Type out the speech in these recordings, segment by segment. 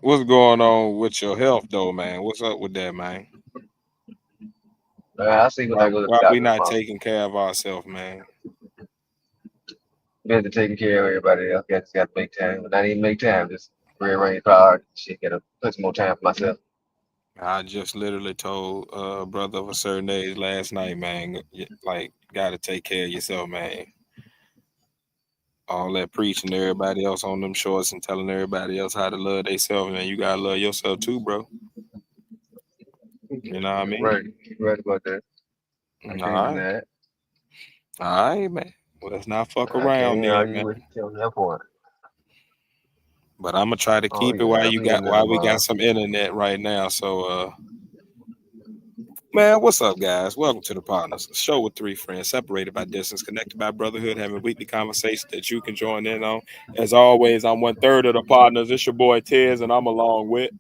What's going on with your health though, man? What's up with that, man? I see what Why I go to the why we doctor not tomorrow. taking care of ourselves, man? Busy taking care of everybody else. Got to make time. But not even make time. Just rearrange priorities. Shit, gotta put some more time for myself. I just literally told brother of a certain age last night, man. Like, gotta take care of yourself, man. All that preaching to everybody else on them shorts and telling everybody else how to love themselves, man. You gotta love yourself too, bro. You know what I You're mean? right. You're right about that. I All can't right, deny it. all right, man. Well, let's not fuck I around can't then, argue man. with you on that point. But I'm gonna try to Oh keep it yeah, while I'll you be got in there while we got tomorrow. some internet right now. So man, what's up, guys? Welcome to the Partners, a show with three friends separated by distance, connected by brotherhood, having weekly conversations that you can join in on. As always, I'm one third of the partners. It's your boy Tiz, and I'm along with.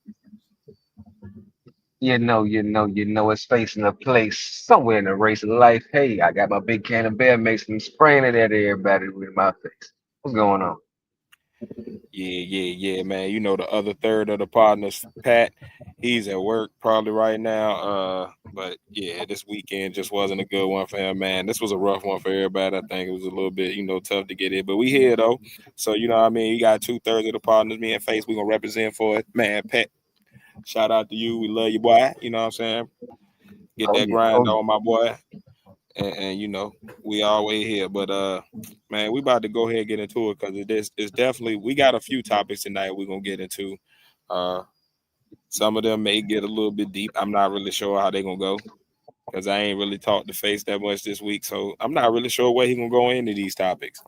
It's facing a place somewhere in the race of life. Hey, I got my big can of bear mates and spraying it at everybody with my face. What's going on? Yeah, man. You know the other third of the partners, Pat. He's at work probably right now. But yeah, this weekend just wasn't a good one for him, man. This was a rough one for everybody. I think it was a little bit, tough to get in, but we here though. So you know what I mean. You got 2/3 of the partners. Me and Face, we gonna represent for it, man. Pat, shout out to you. We love you, boy. You know what I'm saying? Get Oh that yeah, oh grind yeah. on, my boy. And we always here. But man, we about to go ahead and get into it because it's definitely we got a few topics tonight we're gonna get into. Uh some of them may get a little bit deep. I'm not really sure how they gonna go because I ain't really talked to Face that much this week. So I'm not really sure where he gonna go into these topics.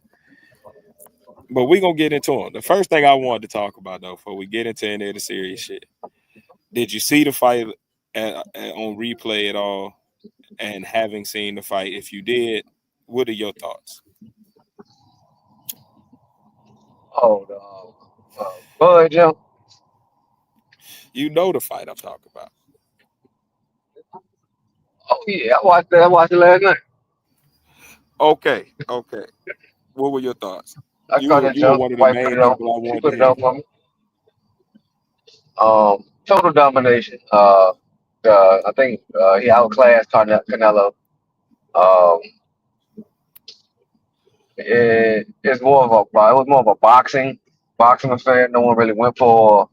But we gonna get into them. The first thing I wanted to talk about though, before we get into any of the serious shit. Did you see the fight on replay at all? And having seen the fight, if you did, what are your thoughts? Oh, Bud, Joe. You know the fight I'm talking about. Oh yeah, I watched that. I watched it last night. Okay. What were your thoughts? I You caught were that you were jump. one of the Wife put main it on. people I She wanted put to it hear. on for me. Total domination. I think he outclassed Canelo. Um, it's more of a it was more of a boxing affair. No one really went for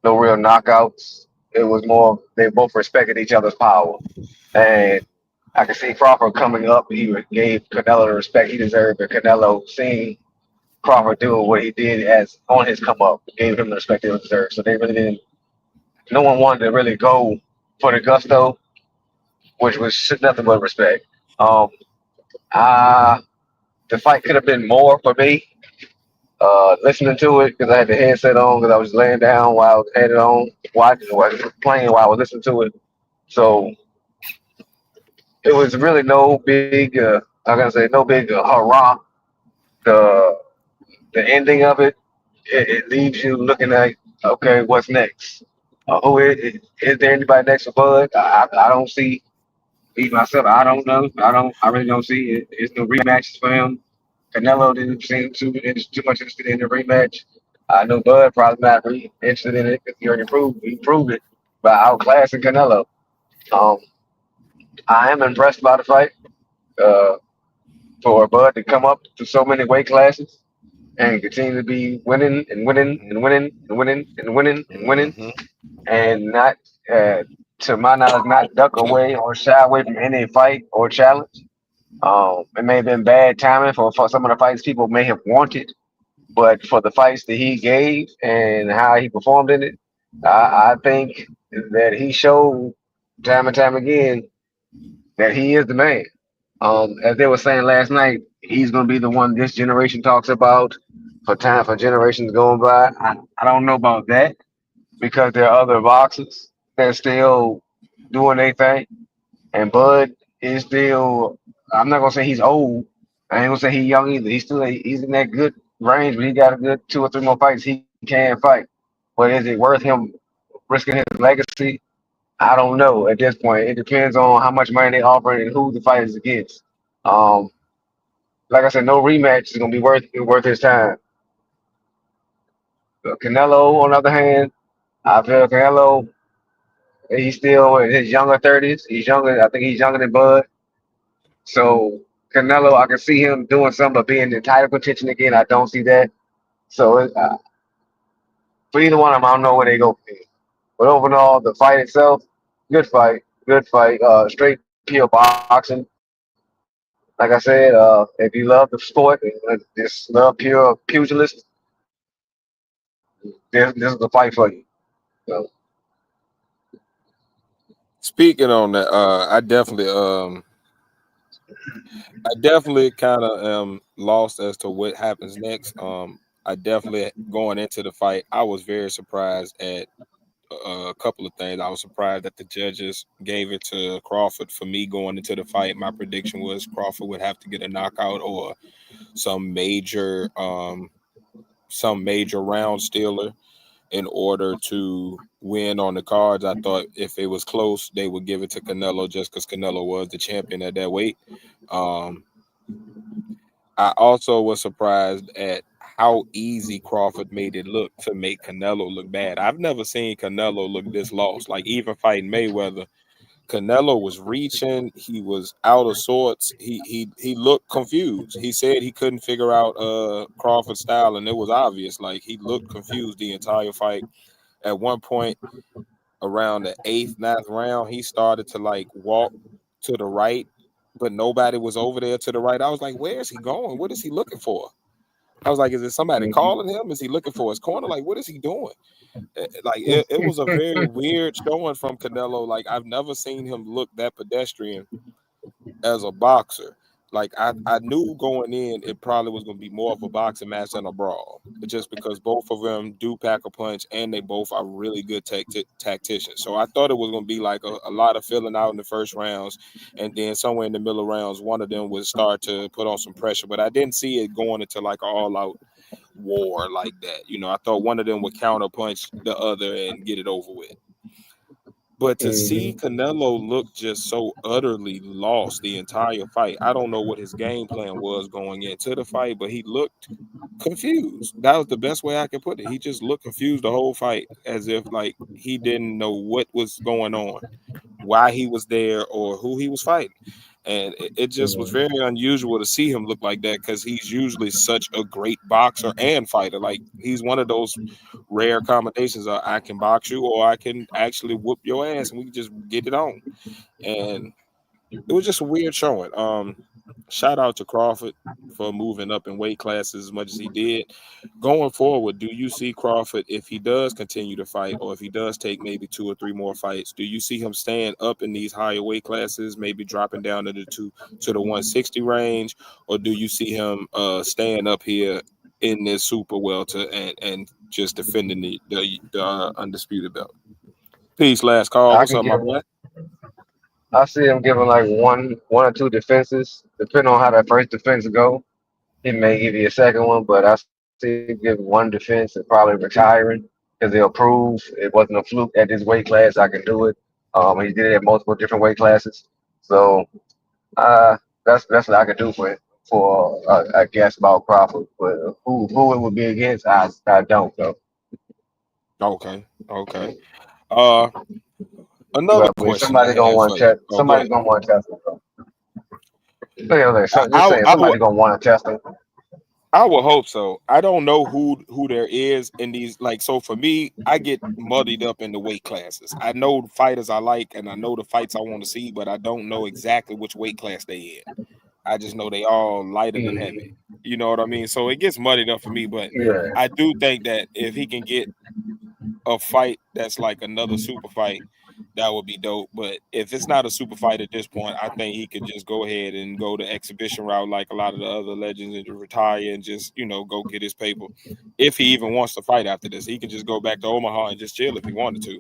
no real knockouts. It was more they both respected each other's power, and I could see Crawford coming up. Gave Canelo the respect he deserved, and Canelo seeing Crawford doing what he did as on his come up, gave him the respect he deserved. So they really didn't. No one wanted to really go for the gusto, which was nothing but respect. Um, uh, the fight could have been more for me. Listening to it because I had the headset on because I was laying down while I was had it on, watching, playing while I was listening to it. So it was really no big, I'm gonna say no big hurrah. The the ending of it leaves you looking at okay, what's next? Is there anybody next for Bud? I don't see me myself. I don't know. I really don't see it. There's no rematches for him. Canelo didn't seem too much interested in the rematch. I know Bud probably not really interested in it because he proved it by outclassing Canelo. Um, I am impressed by the fight. Uh, for Bud to come up to so many weight classes and continue to be winning and winning and winning and winning and winning and winning Mm-hmm. and not, uh, to my knowledge, not duck away or shy away from any fight or challenge. It may have been bad timing for some of the fights people may have wanted, but for the fights that he gave and how he performed in it, I think that he showed time and time again that he is the man. As they were saying last night, he's going to be the one this generation talks about for generations going by. I don't know about that because there are other boxers that are still doing their thing, and Bud is still. I'm not gonna say he's old. I ain't gonna say he's young either. He's in that good range, but he got a good 2 or 3 more fights he can fight. But is it worth him risking his legacy? I don't know at this point. It depends on how much money they offer and who the fight is against. Um, like I said, no rematch is gonna be worth his time. Canelo, on the other hand. I feel Canelo, he's still in his younger 30s. He's younger. I think he's younger than Bud. So Canelo, I can see him doing something, but being in title contention again, I don't see that. So for either one of them, I don't know where they go. But overall, the fight itself, good fight, good fight. Straight pure boxing. Like I said, if you love the sport and just love pure pugilism, this is the fight for you. So, Speaking on that, I definitely kind of am lost as to what happens next. I definitely going into the fight, I was very surprised at a couple of things. I was surprised that the judges gave it to Crawford. For me, going into the fight, my prediction was Crawford would have to get a knockout or some major, um, some major round stealer in order to win on the cards. I thought if it was close, they would give it to Canelo just because Canelo was the champion at that weight. Um, I also was surprised at how easy Crawford made it look to make Canelo look bad. I've never seen Canelo look this lost. Like even fighting Mayweather, Canelo was reaching, he was out of sorts. He looked confused. He said he couldn't figure out Crawford's style, and it was obvious. Like he looked confused the entire fight. At one point, around the eighth, ninth round, he started to like walk to the right, but nobody was over there to the right. I was like, where is he going? What is he looking for? I was like, is it somebody mhm. calling him? Is he looking for his corner? Like, what is he doing? Like, it was a very weird showing from Canelo. Like, I've never seen him look that pedestrian as a boxer. Like I knew going in, it probably was going to be more of a boxing match than a brawl, just because both of them do pack a punch and they both are really good tacticians. So I thought it was going to be like a lot of filling out in the first rounds, and then somewhere in the middle rounds, one of them would start to put on some pressure. But I didn't see it going into like an all out war like that. You know, I thought one of them would counter punch the other and get it over with. But to see Mhm. Canelo look just so utterly lost the entire fight, I don't know what his game plan was going into the fight, but he looked confused. That was the best way I could put it. He just looked confused the whole fight, as if like he didn't know what was going on, why he was there, or who he was fighting. And it just was very unusual to see him look like that because he's usually such a great boxer and fighter. Like he's one of those rare combinations of I can box you or I can actually whoop your ass and we can just get it on. And it was just a weird showing. Shout out to Crawford for moving up in weight classes as much as he did. Going forward, do you see Crawford, if he does continue to fight, or if he does take maybe two or three more fights, do you see him staying up in these higher weight classes, maybe dropping down to the 160 range, or do you see him staying up here in this super welter and just defending the undisputed belt? Peace, last call. I What's can up, my give. boy? I see him giving like one or two defenses, depending on how that first defense go. He may give you a second one, but I see him give one defense and probably retiring because he'll prove it wasn't a fluke at this weight class. I can do it. He did it at multiple different weight classes, so uh, that's what I could do for a guess about Crawford. But who it would be against, I don't know. Okay, okay. Uh, Another But question I somebody gonna have want for to you. test. Oh, go ahead. Somebody's gonna want to test him. Just saying, I would somebody's gonna want to test him. I would hope so. I don't know who there is in these. Like, so for me, I get muddied up in the weight classes. I know the fighters I like and I know the fights I want to see, but I don't know exactly which weight class they in. I just know they all lighter than heavy. Mhm. You know what I mean? So it gets muddied up for me, but Yeah. I do think that if he can get a fight that's like another super fight, that would be dope. But if it's not a super fight at this point, I think he could just go ahead and go the exhibition route like a lot of the other legends and retire and just, go get his paper. If he even wants to fight after this, he can just go back to Omaha and just chill if he wanted to.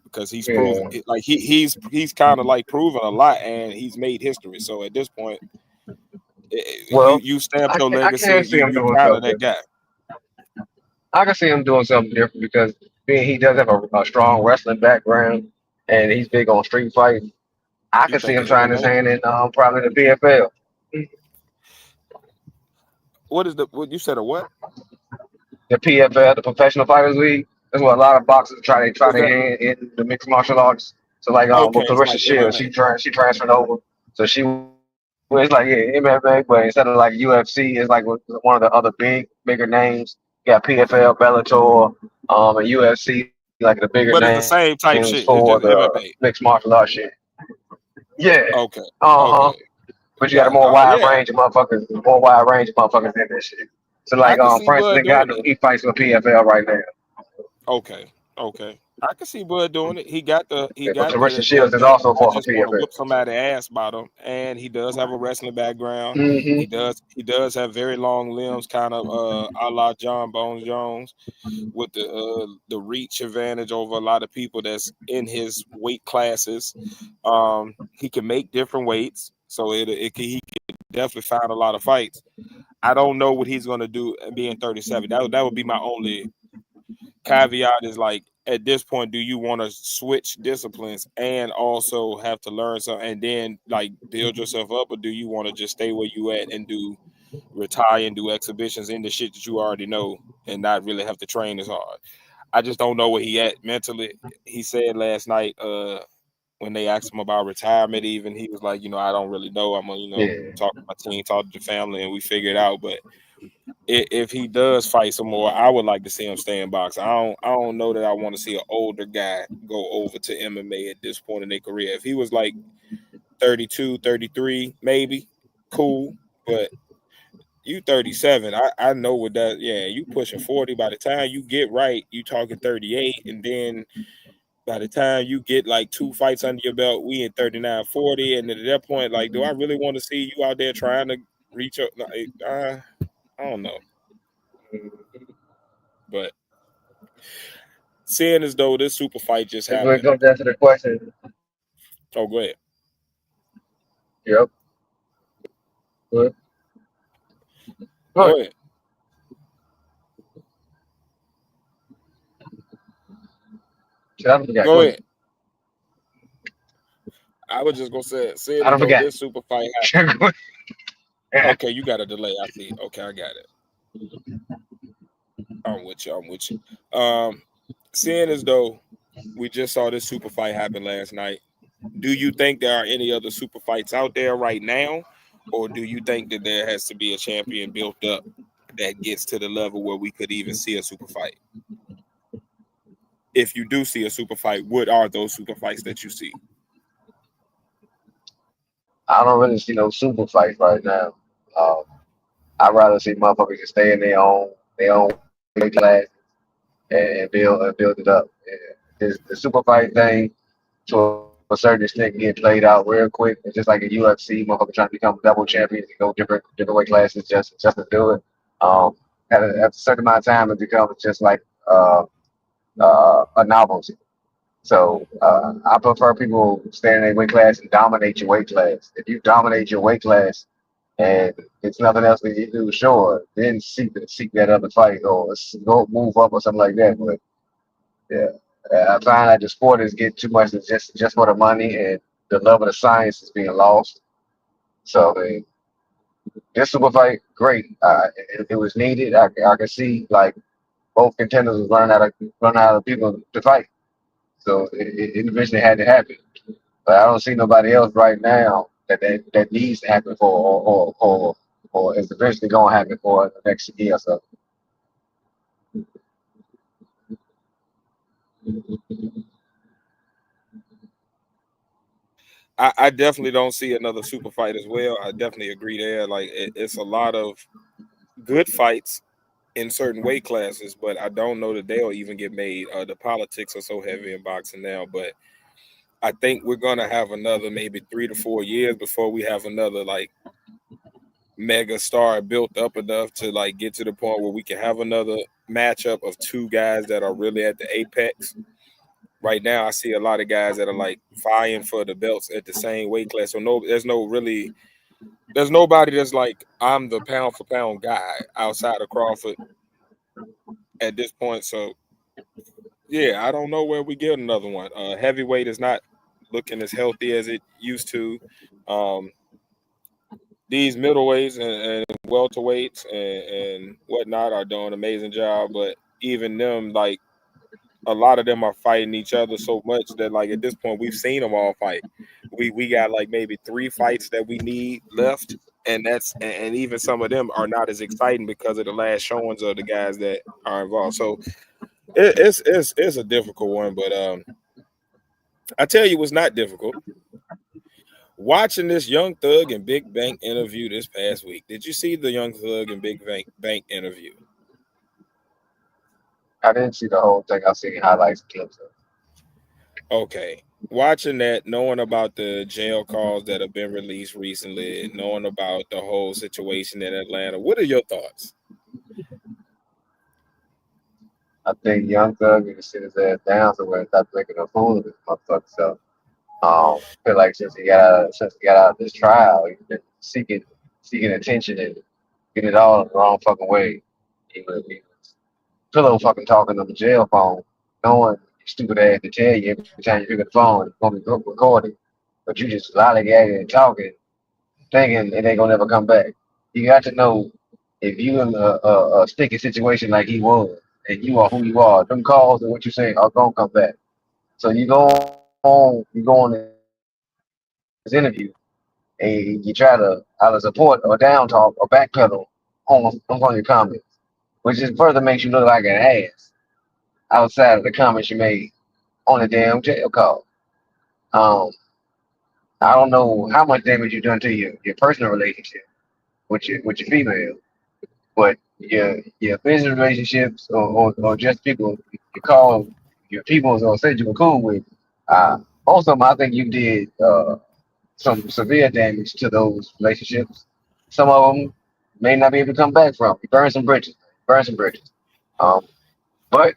Because he's proven Yeah. like he's kind of like proven a lot and he's made history. So at this point, Well, you stamped your I legacy. can see him You doing kind of something that different. guy. I can see him doing something different because being he does have a strong wrestling background and he's big on street fighting. I You can see think him of trying his MMA? hand in probably the PFL, What is the what you said a what? the PFL, the Professional Fighters League. That's what a lot of boxers try Was their that hand in the mixed martial arts. So like okay? with It's Clarissa like Shields, MMA. she transferred over. So she well, it's like yeah, MMA, but instead of like UFC, it's like one of the other bigger names. You got PFL, Bellator, and UFC, like the bigger But it's names the same for type shit. the It's just mixed MMA. martial art shit. Yeah. Okay. Uh-huh. Okay. But you got a Yeah. more wide Yeah. range of motherfuckers, in this shit. So I like can see Francis Bud doing Ngannou, it. he fights for PFL right now. Okay. Okay. I can see Bud doing it. He got the he Yeah, but got Clarissa the Shields is ability also not for just want to PFL. whip somebody ass about him, and he does have a wrestling background. Mm-hmm. He does have very long limbs, kind of a la John Bones Jones, with the reach advantage over a lot of people that's in his weight classes. He can make different weights, so he can definitely find a lot of fights. I don't know what he's gonna do being 37. That would be my only caveat is like at this point, do you want to switch disciplines and also have to learn something and then like build yourself up, or do you want to just stay where you at and do retire and do exhibitions in the shit that you already know and not really have to train as hard? I just don't know where he at mentally. He said last night, when they asked him about retirement, even he was like, I don't really know. I'm gonna, Yeah. talk to my team, talk to the family, and we figure it out. But if he does fight some more, I would like to see him stay in boxing. I don't know that I want to see an older guy go over to MMA at this point in their career. If he was like 32, 33, maybe cool, but you 37. I know what that. Yeah, you pushing 40. By the time you get right, you talking 38, and then by the time you get like two fights under your belt, we in 39, 40, and at that point, like, do I really want to see you out there trying to reach up? Like, I don't know, but seeing as though this super fight just That's when it happened. comes down to the question. Oh, go ahead. Yep. Good. Go Good. ahead. Shit, I don't forget. Go Good. ahead. I was just gonna say, seeing I as don't though forget. this super fight happened. Good. Yeah. Okay, you got a delay. I see. Okay, I got it. I'm with you. I'm with you. Seeing as though we just saw this super fight happen last night, do you think there are any other super fights out there right now, or do you think that there has to be a champion built up that gets to the level where we could even see a super fight? If you do see a super fight, what are those super fights that you see? I don't really see no super fights right now. Um, I'd rather see motherfuckers just stay in their own weight class and build it up. Yeah. The super fight thing to a certain extent get played out real quick. It's just like a UFC, motherfucker trying to become double champions and go different weight classes just to do it. Um, at a certain amount of time, it becomes just like a novelty. So I prefer people stay in their weight class and dominate your weight class. If you dominate your weight class and it's nothing else that you do, sure, then seek that other fight or go move up or something like that. But yeah, I find that the sport is getting too much just for the money and the love of the science is being lost. So this super fight, great. It was needed. I can see like both contenders was learn how to people to fight. So it eventually had to happen. But I don't see nobody else right now that needs to happen for or is eventually gonna happen for the next year or so. I definitely don't see another super fight as well. I definitely agree there. Like it's a lot of good fights in certain weight classes, but I don't know that they'll even get made. The politics are so heavy in boxing now, but I think we're gonna have another maybe 3 to 4 years before we have another like mega star built up enough to like get to the point where we can have another matchup of two guys that are really at the apex. Right now, I see a lot of guys that are like vying for the belts at the same weight class. So there's nobody that's like I'm the pound for pound guy outside of Crawford at this point. So yeah, I don't know where we get another one. Heavyweight is not looking as healthy as it used to. Um, these middleweights and welterweights and whatnot are doing an amazing job, but even them, like a lot of them are fighting each other so much that like at this point we've seen them all fight. We got like maybe 3 fights that we need left, and and even some of them are not as exciting because of the last showings of the guys that are involved. So it's a difficult one, but I tell you, what's not difficult. Watching this Young Thug and Big Bank interview this past week. Did you see the Young Thug and Big Bank interview? I didn't see the whole thing. I seen highlights and clips of it. Okay. Watching that, knowing about the jail calls that have been released recently, knowing about the whole situation in Atlanta, what are your thoughts? I think Young Thug need to sit his ass down somewhere and stop making a fool of this motherfucker. So, feel like since he got out of this trial, he's been seeking attention and getting it all in the wrong fucking way. He was pillow fucking talking on the jail phone, knowing your stupid ass to tell you every time you pick up the phone, it's gonna be recorded. But you just lollygagging and talking, thinking it ain't gonna never come back. You got to know if you in a sticky situation like he was, and you are who you are, them calls and what you saying are gonna come back. So you go on this interview and you try to either support or down talk or backpedal on your comments, which just further makes you look like an ass outside of the comments you made on the damn jail call. Um, I don't know how much damage you've done to your personal relationship with your female, but your business relationships or just people you call your peoples or said you were cool with, most of them I think you did some severe damage to those relationships. Some of them may not be able to come back from. You burn some bridges, burn some bridges. Um, but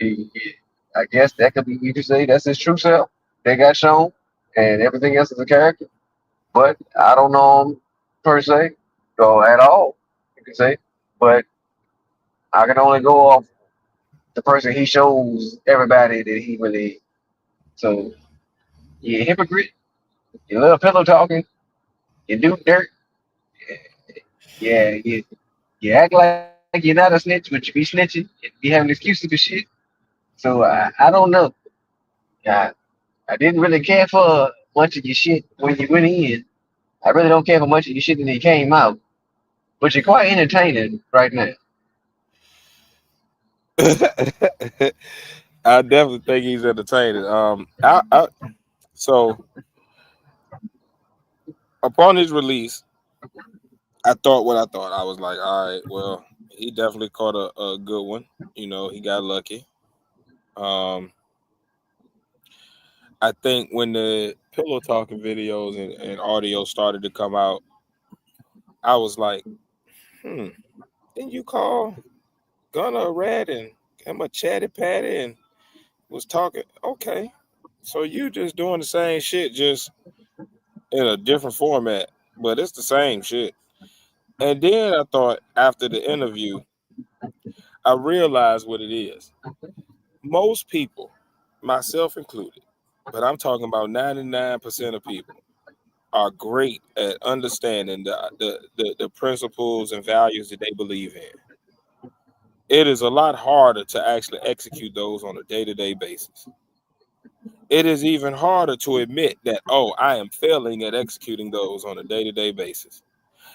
I guess that could be you could say that's his true self. They got shown, and everything else is a character. But I don't know him per se or at all. You could say, but I can only go off the person he shows everybody that he really is. So you're a hypocrite. You love pillow talking. You do dirt. Yeah, you act like you're not a snitch, but you be snitching. You be having excuses for shit. So I don't know. I, I didn't really care for much of your shit when you went in. I really don't care for much of your shit when you came out. But you're quite entertaining right now. I definitely think he's entertaining. So upon his release, I thought what I thought. I was like, all right, well, he definitely caught a good one. You know, he got lucky. Um, I think when the pillow talking videos and audio started to come out, I was like, didn't you call Gunna a rat and him a chatty patty and was talking? Okay, so you just doing the same shit, just in a different format, but it's the same shit. And then I thought after the interview, I realized what it is. Most people, myself included, but I'm talking about 99% of people, are great at understanding the principles and values that they believe in. It is a lot harder to actually execute those on a day-to-day basis. It is even harder to admit that, oh, I am failing at executing those on a day-to-day basis.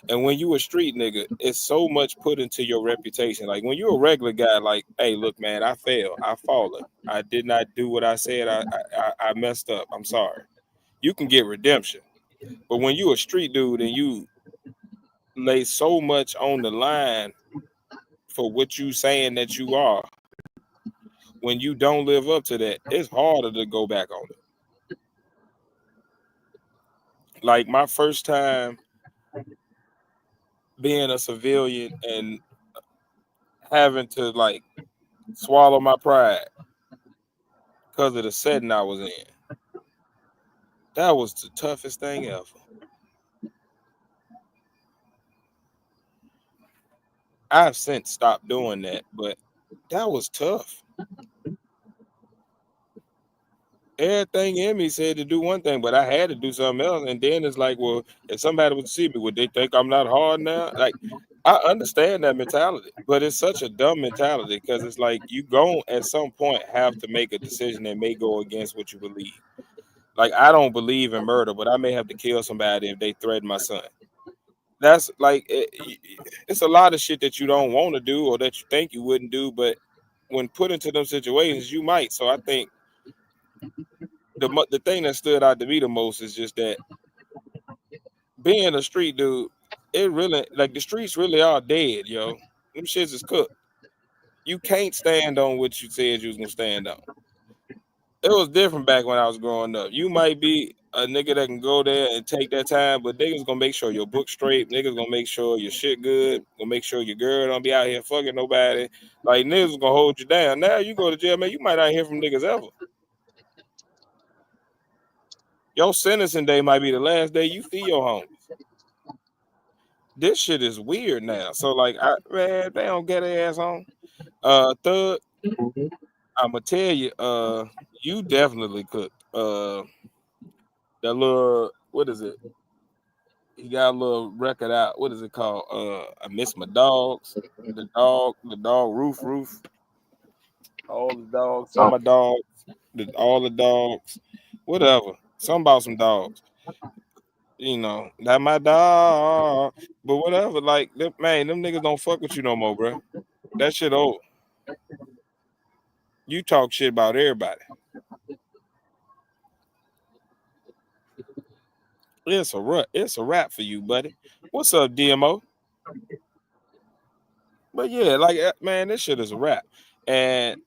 And when you a street nigga, it's so much put into your reputation. Like when you're a regular guy, like, hey, look, man, I failed. I fallen. I did not do what I said. I messed up. I'm sorry. You can get redemption. But when you a street dude and you lay so much on the line for what you saying that you are, when you don't live up to that, it's harder to go back on it. Like my first time being a civilian and having to like swallow my pride because of the setting I was in. That was the toughest thing ever. I've since stopped doing that, but that was tough. Everything in me said to do one thing, but I had to do something else. And then it's like, well, if somebody would see me, would they think I'm not hard now? Like I understand that mentality, but it's such a dumb mentality because it's like you go at some point have to make a decision that may go against what you believe. Like I don't believe in murder, but I may have to kill somebody if they threaten my son. That's like it's a lot of shit that you don't want to do or that you think you wouldn't do, but when put into those situations, you might. So I think the thing that stood out to me the most is just that being a street dude, it really like the streets really are dead, yo. Them shits is cooked. You can't stand on what you said you was gonna stand on. It was different back when I was growing up. You might be a nigga that can go there and take that time, but niggas gonna make sure your book straight. Niggas gonna make sure your shit good. Gonna make sure your girl don't be out here fucking nobody. Like niggas gonna hold you down. Now you go to jail, man. You might not hear from niggas ever. Your sentencing day might be the last day you see your homies. This shit is weird now. So like, man, they don't get their ass on. Thug, I'm gonna tell you, you definitely cooked. That little, what is it? He got a little record out. What is it called? I miss my dogs. The dog, roof. All the dogs, some Oh, of my dogs, all the dogs, whatever. Something about some dogs. You know, that my dog, but whatever. Like, man, them niggas don't fuck with you no more, bro. That shit old. You talk shit about everybody. It's a wrap for you, buddy. What's up, DMO? But yeah, like man, this shit is a wrap. And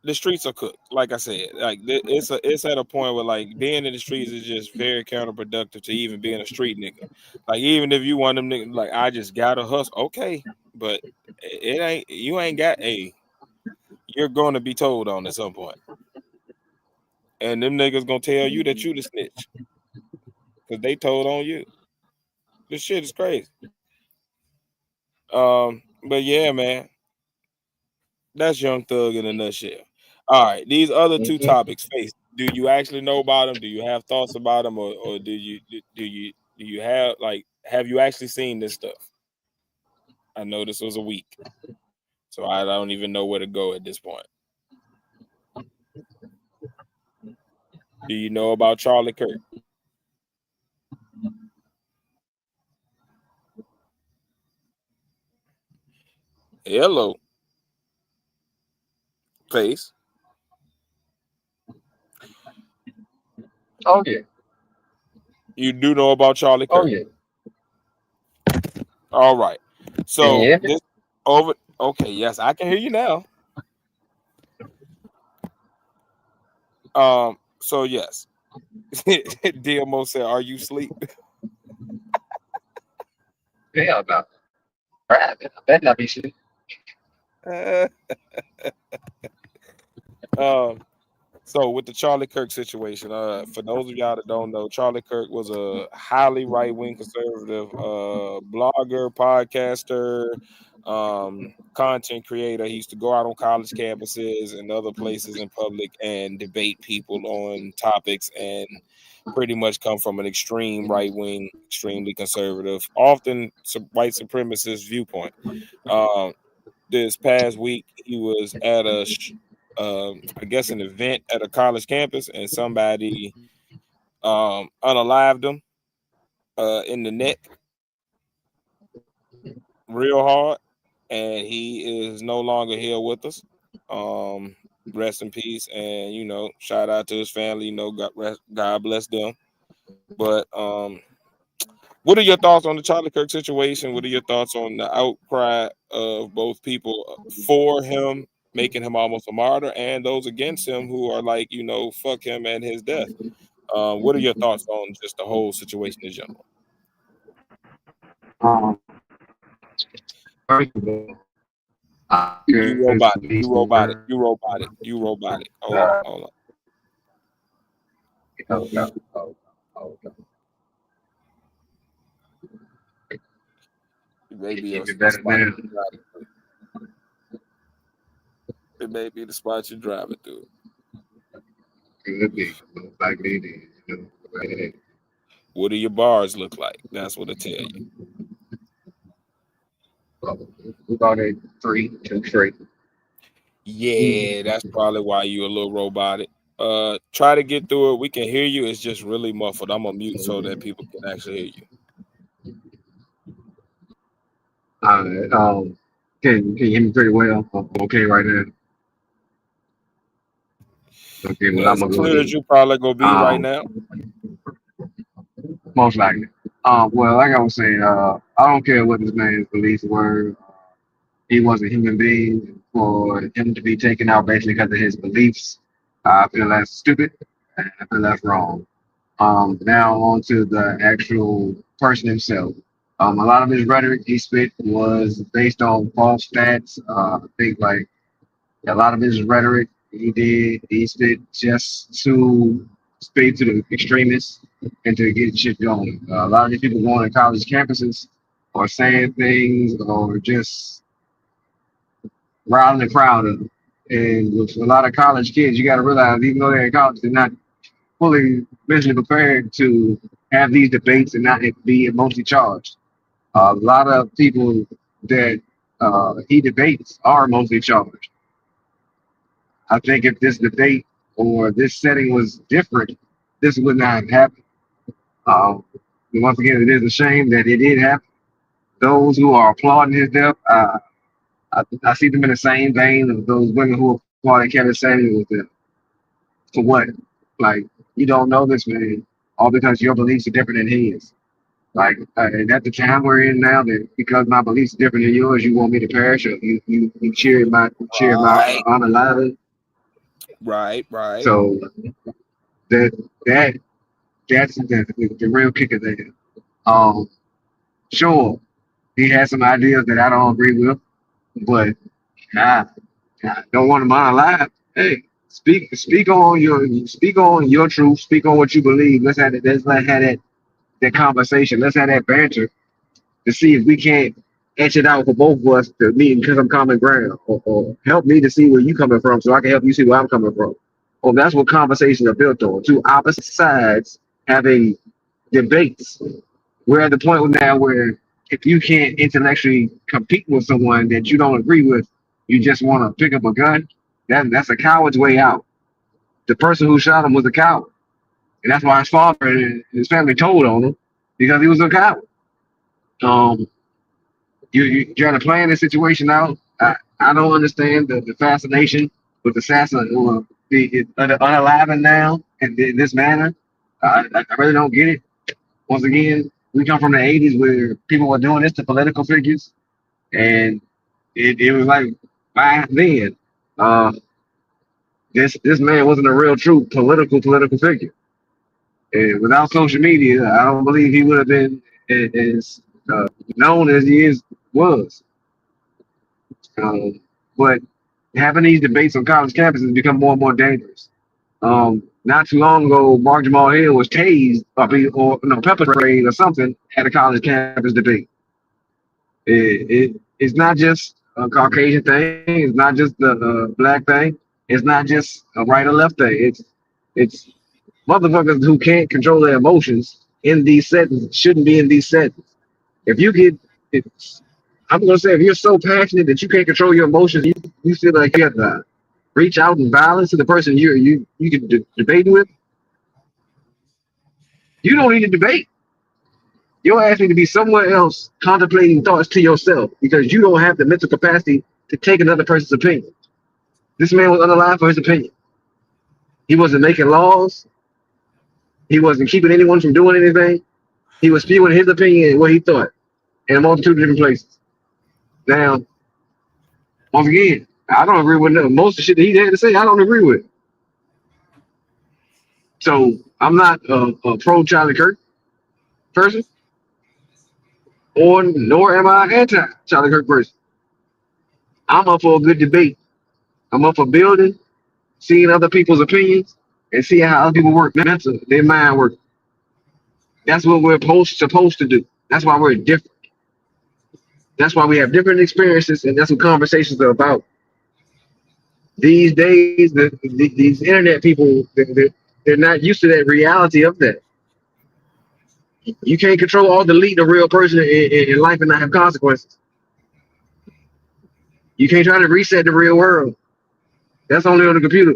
the streets are cooked. Like I said, like it's at a point where like being in the streets is just very counterproductive to even being a street nigga. Like even if you want them niggas, like I just gotta hustle, okay, but it ain't you ain't got a. You're going to be told on at some point, and them niggas gonna tell you that you the snitch because they told on you. This shit is crazy. But yeah, man, that's Young Thug in a nutshell. All right, these other two topics. Face. Do you actually know about them? Do you have thoughts about them, or do you have like have you actually seen this stuff? I know this was a week, so I don't even know where to go at this point. Do you know about Charlie Kirk? Hello, Face. oh yeah, You do know about Charlie oh Kirk. yeah. All right. Can you So hear me? this over. Okay, yes, I can hear you now. So yes, DMO said, "Are you asleep?" Hell no. Crap, I better not be shit. um, So with the Charlie Kirk situation, for those of y'all that don't know, Charlie Kirk was a highly right-wing conservative blogger, podcaster, content creator. He used to go out on college campuses and other places in public and debate people on topics and pretty much come from an extreme right-wing, extremely conservative, often white supremacist viewpoint. Um, this past week he was at I guess an event at a college campus and somebody unalived him in the neck real hard, and he is no longer here with us. um Rest in peace, and shout out to his family. God bless them. But what are your thoughts on the Charlie Kirk situation? What are your thoughts on the outcry of both people for him, making him almost a martyr, and those against him who are like, fuck him and his death? What are your thoughts on just the whole situation in general? Um, First of all, I You heard robotic, some you decent robotic, words. you robotic, you robotic. Uh, Hold on. oh no, oh, oh no. It may Can be you a hear me better spot now? you're driving through. It may be the spot you're driving through. Could be. Most likely it is. You know. Go ahead. What do your bars look like? That's what it tell you. We got it 3-2 straight. Yeah, that's probably why you a little robotic. Try to get through it. We can hear you. It's just really muffled. I'm gonna mute so that people can actually hear you. Can you hear me pretty well? I'm okay right now. Okay, well I'm As gonna go clear as ahead. you probably gonna be right Um, now. Most likely. Well, like I was saying, I don't care what this man's beliefs were. He was a human being. For him to be taken out basically because of his beliefs, I feel that's stupid. And I feel that's wrong. Now on to the actual person himself. A lot of his rhetoric he spit was based on false stats. I think like a lot of his rhetoric he spit just to speak to the extremists and to get shit going. A lot of these people going to college campuses or saying things or just riling the crowd up. And with a lot of college kids, you got to realize even though they're in college, they're not fully mentally prepared to have these debates and not be emotionally charged. A lot of people that he debates are emotionally charged. I think if this debate or this setting was different, this would not have happened. Um, and once again, it is a shame that it did happen. Those who are applauding his death, I see them in the same vein of those women who applauded Kevin Samuels' death. For what? Like, you don't know this man, all because your beliefs are different than his. Like, and at the time we're in now, that because my beliefs are different than yours, you want me to perish, or you cheer my Right, honor alive. right. So that that that's the real kicker there. Um, sure, he has some ideas that I don't agree with, but I, I don't want him on alive. Hey, speak on your truth. Speak on what you believe. Let's have that conversation. Let's have that banter to see if we can't etch it out for both of us to meet and some common ground, or help me to see where you coming from, so I can help you see where I'm coming from. Well, that's what conversations are built on. Two opposite sides having debates. We're at the point now where if you can't intellectually compete with someone that you don't agree with, you just want to pick up a gun. That's a coward's way out. The person who shot him was a coward, and that's why his father and his family told on him because he was a coward. Um, you trying to plan this situation out. I don't understand the fascination with assassin or the unalive now in this manner. I really don't get it. Once again, we come from the '80s where people were doing this to political figures, and it was like back then. Uh, this man wasn't a real true political figure, and without social media, I don't believe he would have been as known as he is was. But having these debates on college campuses become more and more dangerous. Not too long ago, Mark Jamal Hill was tased or no pepper sprayed or something at a college campus debate. It's not just a Caucasian thing. It's not just the black thing. It's not just a right or left thing. It's motherfuckers who can't control their emotions in these settings shouldn't be in these settings. If you get, it's, I'm gonna say, if you're so passionate that you can't control your emotions, you feel like you have to reach out and violence to the person you can debate with. You don't need to debate. You're asking to be somewhere else contemplating thoughts to yourself because you don't have the mental capacity to take another person's opinion. This man was unalive for his opinion. He wasn't making laws. He wasn't keeping anyone from doing anything. He was spewing his opinion and what he thought in a multitude of different places. Now, once again, I don't agree with most of the shit that he had to say. I don't agree with. So I'm not a pro Charlie Kirk person, or nor am I anti Charlie Kirk person. I'm up for a good debate. I'm up for building, seeing other people's opinions, and seeing how other people work mental, their mind work. That's what we're supposed to do. That's why we're different. That's why we have different experiences, and that's what conversations are about. These days, these internet people, they're not used to that reality of that. You can't control or delete a real person in life and not have consequences. You can't try to reset the real world. That's only on the computer.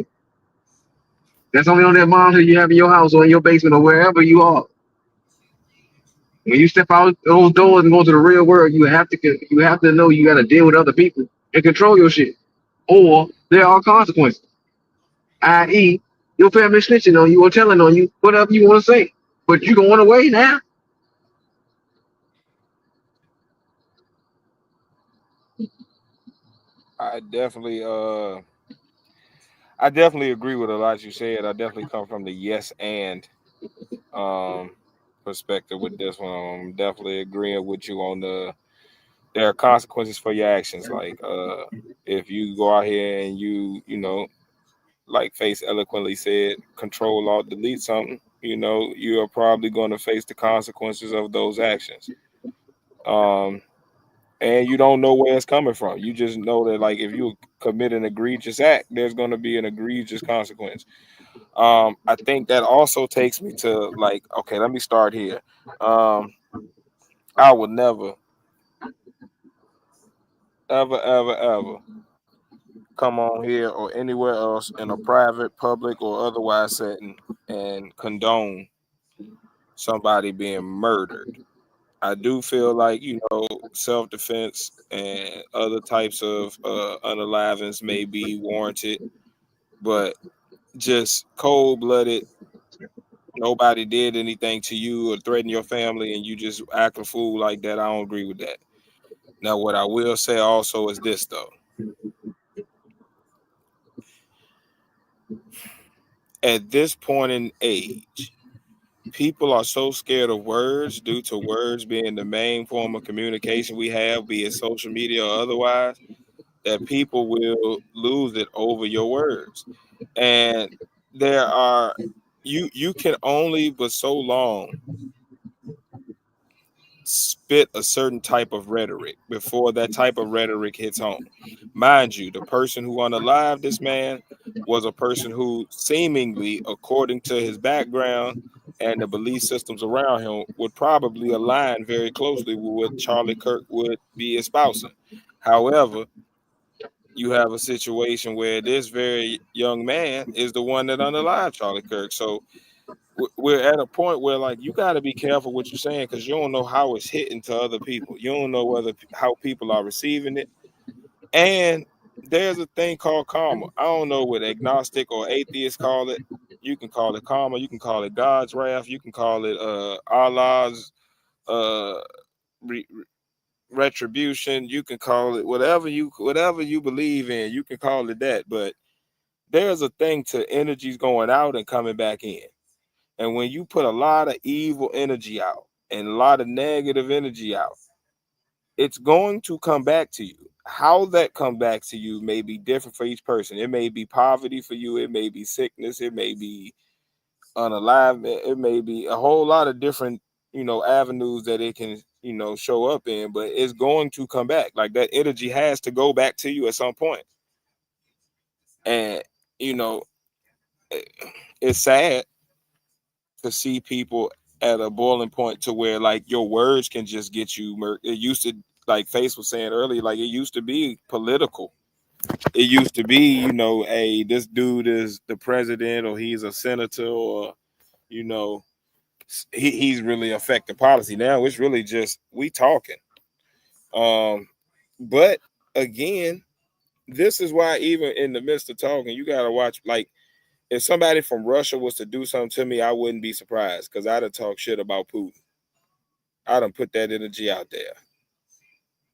That's only on that monitor you have in your house or in your basement or wherever you are. When you step out those doors and go to the real world, you have to know you got to deal with other people and control your shit, or there are consequences. I.e., your family snitching on you or telling on you, whatever you want to say, but you going away now. I definitely I definitely agree with a lot you said. I definitely come from the yes and um perspective with this one. I'm definitely agreeing with you on there are consequences for your actions. Like if you go out here and you know, like Face eloquently said, control alt delete something, you know, you are probably going to face the consequences of those actions. Um and you don't know where it's coming from. You just know that like if you commit an egregious act, there's going to be an egregious consequence. I think that also takes me to like, okay, let me start here. Um, I would never, ever come on here or anywhere else in a private, public, or otherwise setting and condone somebody being murdered. I do feel like, you know, self defense and other types of unalivings may be warranted, but just cold blooded, nobody did anything to you or threaten your family and you just act a fool like that. I don't agree with that. Now, what I will say also is this though. At this point in age, people are so scared of words due to words being the main form of communication we have, be it social media or otherwise, that people will lose it over your words. And there are you can only but so long spit a certain type of rhetoric before that type of rhetoric hits home. Mind you, the person who unalived this man was a person who seemingly, according to his background and the belief systems around him, would probably align very closely with what Charlie Kirk would be espousing. However, you have a situation where this very young man is the one that unalived Charlie Kirk. So we're at a point where like you got to be careful what you're saying because you don't know how it's hitting to other people. You don't know whether how people are receiving it. And there's a thing called karma. I don't know what agnostic or atheists call it. You can call it karma. You can call it God's wrath. You can call it Allah's uh, retribution. You can call it whatever you believe in. You can call it that. But there's a thing to energies going out and coming back in. And when you put a lot of evil energy out and a lot of negative energy out, it's going to come back to you. How that come back to you may be different for each person. It may be poverty for you, it may be sickness, it may be unalivement, it may be a whole lot of different, you know, avenues that it can, you know, show up in, but it's going to come back. Like that energy has to go back to you at some point. And you know, it's sad to see people at a boiling point to where like your words can just get you it used to, like Face was saying earlier, like it used to be political. It used to be, you know, hey, this dude is the president or he's a senator or, you know, he's really affecting policy. Now it's really just we talking. Um, but again, this is why even in the midst of talking, you gotta watch like if somebody from Russia was to do something to me, I wouldn't be surprised because I'd have talked shit about Putin. I done put that energy out there.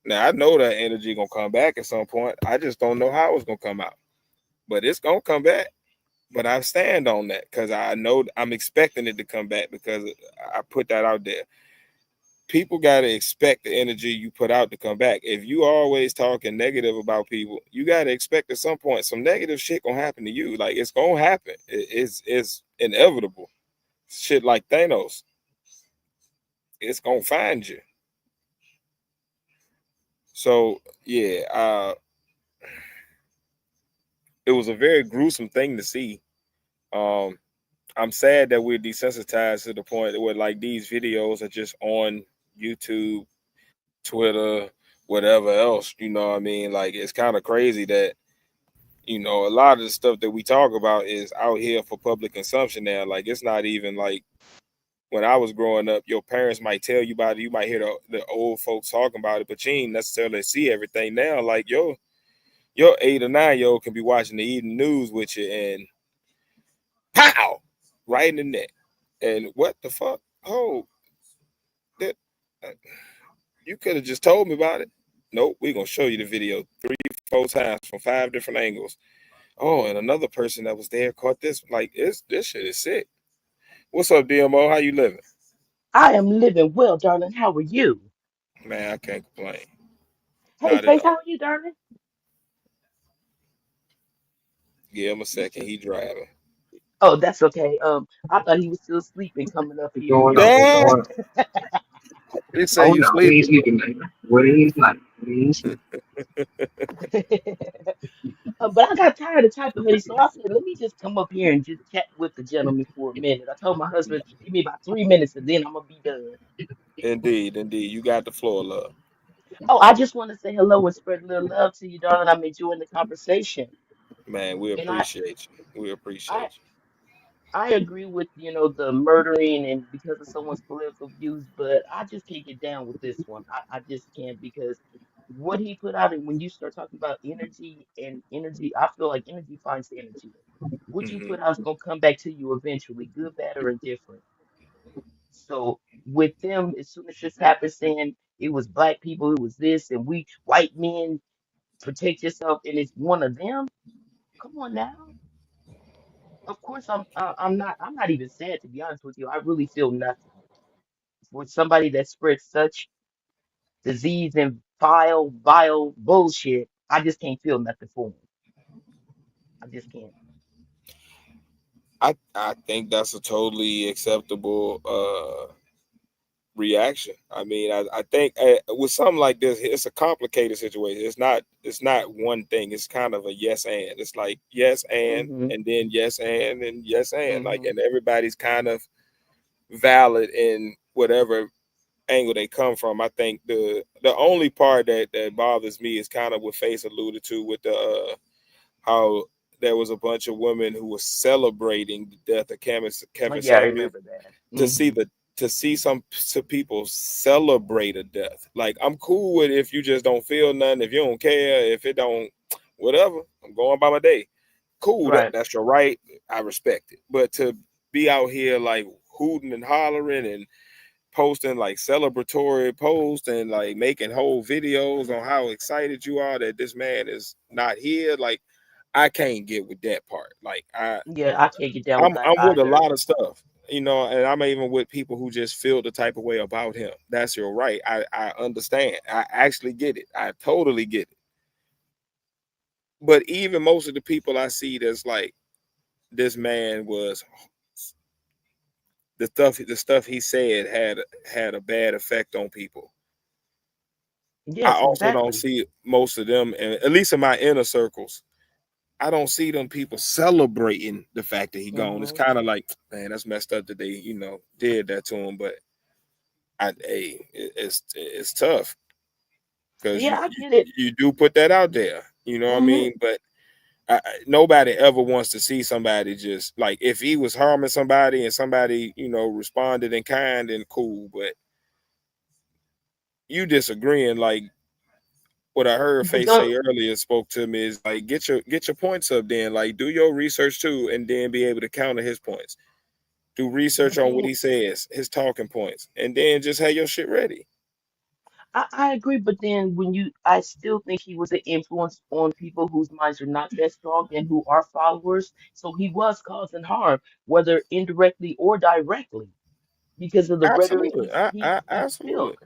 Now I know that energy gonna come back at some point. I just don't know how it's gonna come out, but it's gonna come back. But I stand on that because I know I'm expecting it to come back because I put that out there. People gotta expect the energy you put out to come back. If you always talking negative about people, you gotta expect at some point some negative shit gonna happen to you. Like it's gonna happen. It's inevitable. Shit like Thanos, it's gonna find you. So yeah, it was a very gruesome thing to see. Um, I'm sad that we're desensitized to the point where like these videos are just on YouTube, Twitter, whatever else. You know what I mean? Like it's kind of crazy that a lot of the stuff that we talk about is out here for public consumption now. Like it's not even like when I was growing up, your parents might tell you about it. You might hear the old folks talking about it, but you ain't necessarily see everything now. Like your 8 or 9 year old can be watching the evening news with you and pow right in the neck. And what the fuck? Oh, that you could have just told me about it. Nope, we're gonna show you the video 3, 4 times from 5 different angles. Oh, and another person that was there caught this. Like, this shit is sick. What's up, DMO? How you living? I am living well, darling. How are you? Man, I can't complain. Hey, Not at Face, how all. are you, darling? Give him a You second. see? He driving. Oh, that's okay. I thought he was still sleeping coming up What's here, going you on? What's know. Ah, going on? he say Oh you no, he ain't sleeping. sleeping, man. What he ain't like? What he ain't sleeping. But I got tired of typing, honey, so I said, let me just come up here and just chat with the gentleman for a minute. I told my husband, give me about 3 minutes and then I'm gonna be done. Indeed, indeed. You got the floor, love. Oh, I just want to say hello and spread a little love to you, darling. I'm enjoying the conversation. Man, we And appreciate you. We I, appreciate you. I agree with, the murdering and because of someone's political views, but I just can't get down with this one. I just can't because what he put out and when you start talking about energy and energy, I feel like energy finds energy. What you Hmm. put out is gonna come back to you eventually, good, bad, or indifferent. So with them, as soon as this happened, saying it was black people, it was this, and we white men protect yourself, and it's one of them. Come on now. Of course, I'm not even sad to be honest with you. I really feel nothing for somebody that spreads such disease and vile bullshit. I just can't feel nothing for him. I just can't. I think that's a totally acceptable reaction. I mean, I think with something like this, it's a complicated situation. It's not one thing. It's kind of a yes and. It's like yes Hmm. and then yes and yes and like Hmm. and everybody's kind of valid in whatever angle they come from. I think the only part that bothers me is kind of what Face alluded to with the how there was a bunch of women who were celebrating the death of Oh Kevin yeah, I Samuels remember that. to see Hmm. some people celebrate a death. Like I'm cool with if you just don't feel nothing, if you don't care, if it don't whatever, I'm going by my day. Cool, Right. that's your right. I respect it. But to be out here like hooting and hollering and posting like celebratory posts and like making whole videos on how excited you are that this man is not here, like I can't get with that part. Like Yeah, I can't get down with that I'm with a either. lot of stuff, and I'm even with people who just feel the type of way about him. That's your right. I understand. I actually get it. I totally get it. But even most of the people I see that's like this man was the stuff he said had a bad effect on people. I Yes, also don't exactly. see most of them, and at least in my inner circles, I don't see them people celebrating the fact that he gone. It's Hmm. kind of like, man, that's messed up that they, did that to him. But it's tough because Yeah, I get it. you do put that out there. You know what I Hmm. mean? But nobody ever wants to see somebody just like if he was harming somebody and somebody responded in kind and cool, but you disagreeing like what I heard But Face don't. say earlier spoke to me is like get your points up then like do your research too and then be able to counter his points. Do research But on what then he says, his talking points, and then just have your shit ready. I agree. But then I still think he was an influence on people whose minds are not that strong and who are followers. So he was causing harm, whether indirectly or directly, because of the rhetoric Absolutely, he absolutely. spilled.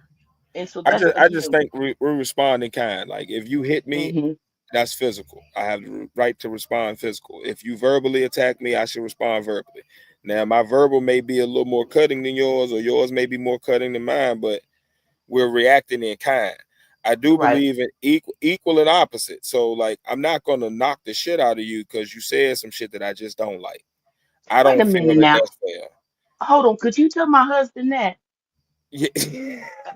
And so I that's just I just again. think we respond in kind. Like if you hit me, Hmm. that's physical. I have the right to respond physical. If you verbally attack me, I should respond verbally. Now my verbal may be a little more cutting than yours, or yours may be more cutting than mine, but we're reacting in kind. I do Right. believe in equal and opposite. So like I'm not gonna knock the shit out of you because you said some shit that I just don't like. I Wait a don't feel minute that now. that's fair. Hold on. Could you tell my husband that? Yeah.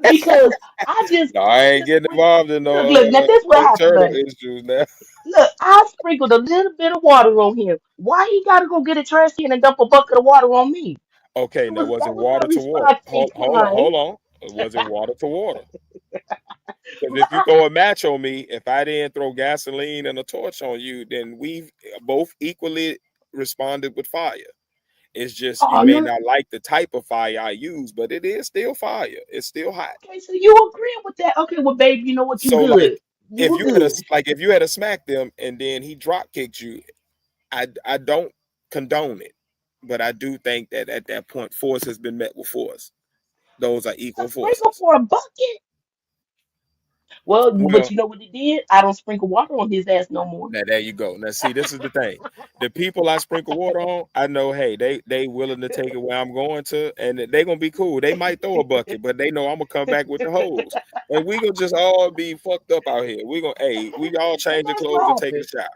Because I just No, I ain't just getting sprinkle. involved in Look, look. Now this what no happened, turtle honey. issues now. Look, I sprinkled a little bit of water on him. Why he gotta go get a trash can and dump a bucket of water on me? Okay, now was it That was my water to water? response, see, kind. Hold on. Was it water to water? Because if you throw a match on me, if I didn't throw gasoline and a torch on you, then we both equally responded with fire. It's just you Oh may no. not like the type of fire I use, but it is still fire. It's still hot. Okay, so you agree with that? Okay, well, babe, you know what? You So like good. You good. if you had to smack them and then he drop kicked you, I don't condone it. But I do think that at that point force has been met with force. Those are A equal sprinkle forces. for a bucket. Well, but Well, you know what he did? I don't sprinkle water on his ass no more. now there you go. Now see, this is the thing. The people I sprinkle water on, I know, hey, they willing to take it where I'm going to, and they gonna be cool. They might throw a bucket, but they know I'm gonna come back with the hose, and we gonna just all be fucked up out here. We gonna, hey, we all And change the that's clothes what and take a happened. shower.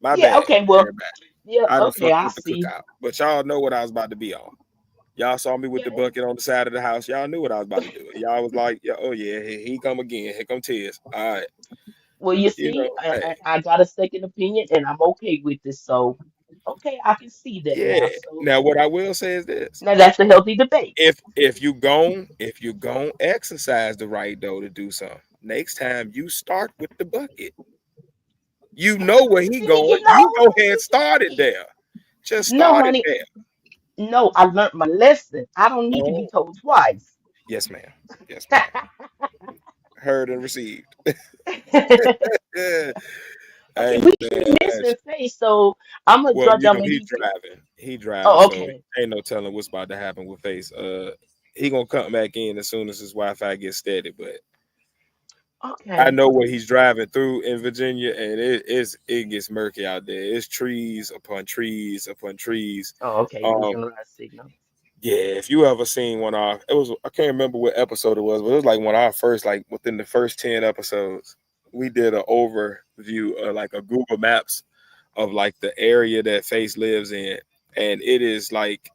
My Yeah. bad, Okay. Well. everybody. Yeah. I done Okay. fucked I up the see. cookout, but y'all know what I was about to be on. Y'all saw me with Yeah. the bucket on the side of the house. Y'all knew what I was about to do. Y'all was like, yeah, oh yeah, he come again. Here come tears. All right, Well, you you see, know, hey. I got a second opinion, and I'm okay with this. So, okay, I can see that Yeah. now. So Now what I will say is this. now that's a healthy debate. If you gon' exercise the right though to do something, next time you start with the bucket. You know where he See, going. you You know, go ahead, you start it see, there. Just no, start it honey, there. no, I learned my lesson. I don't need to be Oh, told twice. yes, ma'am. Yes, ma'am. Heard and received. Yeah. Okay, Hey we keep man. missing face, so I'm gonna Well, draw you down know, maybe he's you can. driving. He driving, Oh, so okay, ain't no telling what's about to happen with Face. He gonna come back in as soon as his Wi-Fi gets steady. But I okay. know what he's driving through in Virginia, and it gets murky out there. It's trees upon trees upon trees. Oh, okay, Um, losing a lot of signal. yeah, if you ever seen one of it was I can't remember what episode it was, but it was like one of our first, like within the first 10 episodes, we did an overview of like a Google Maps of like the area that Face lives in, and it is like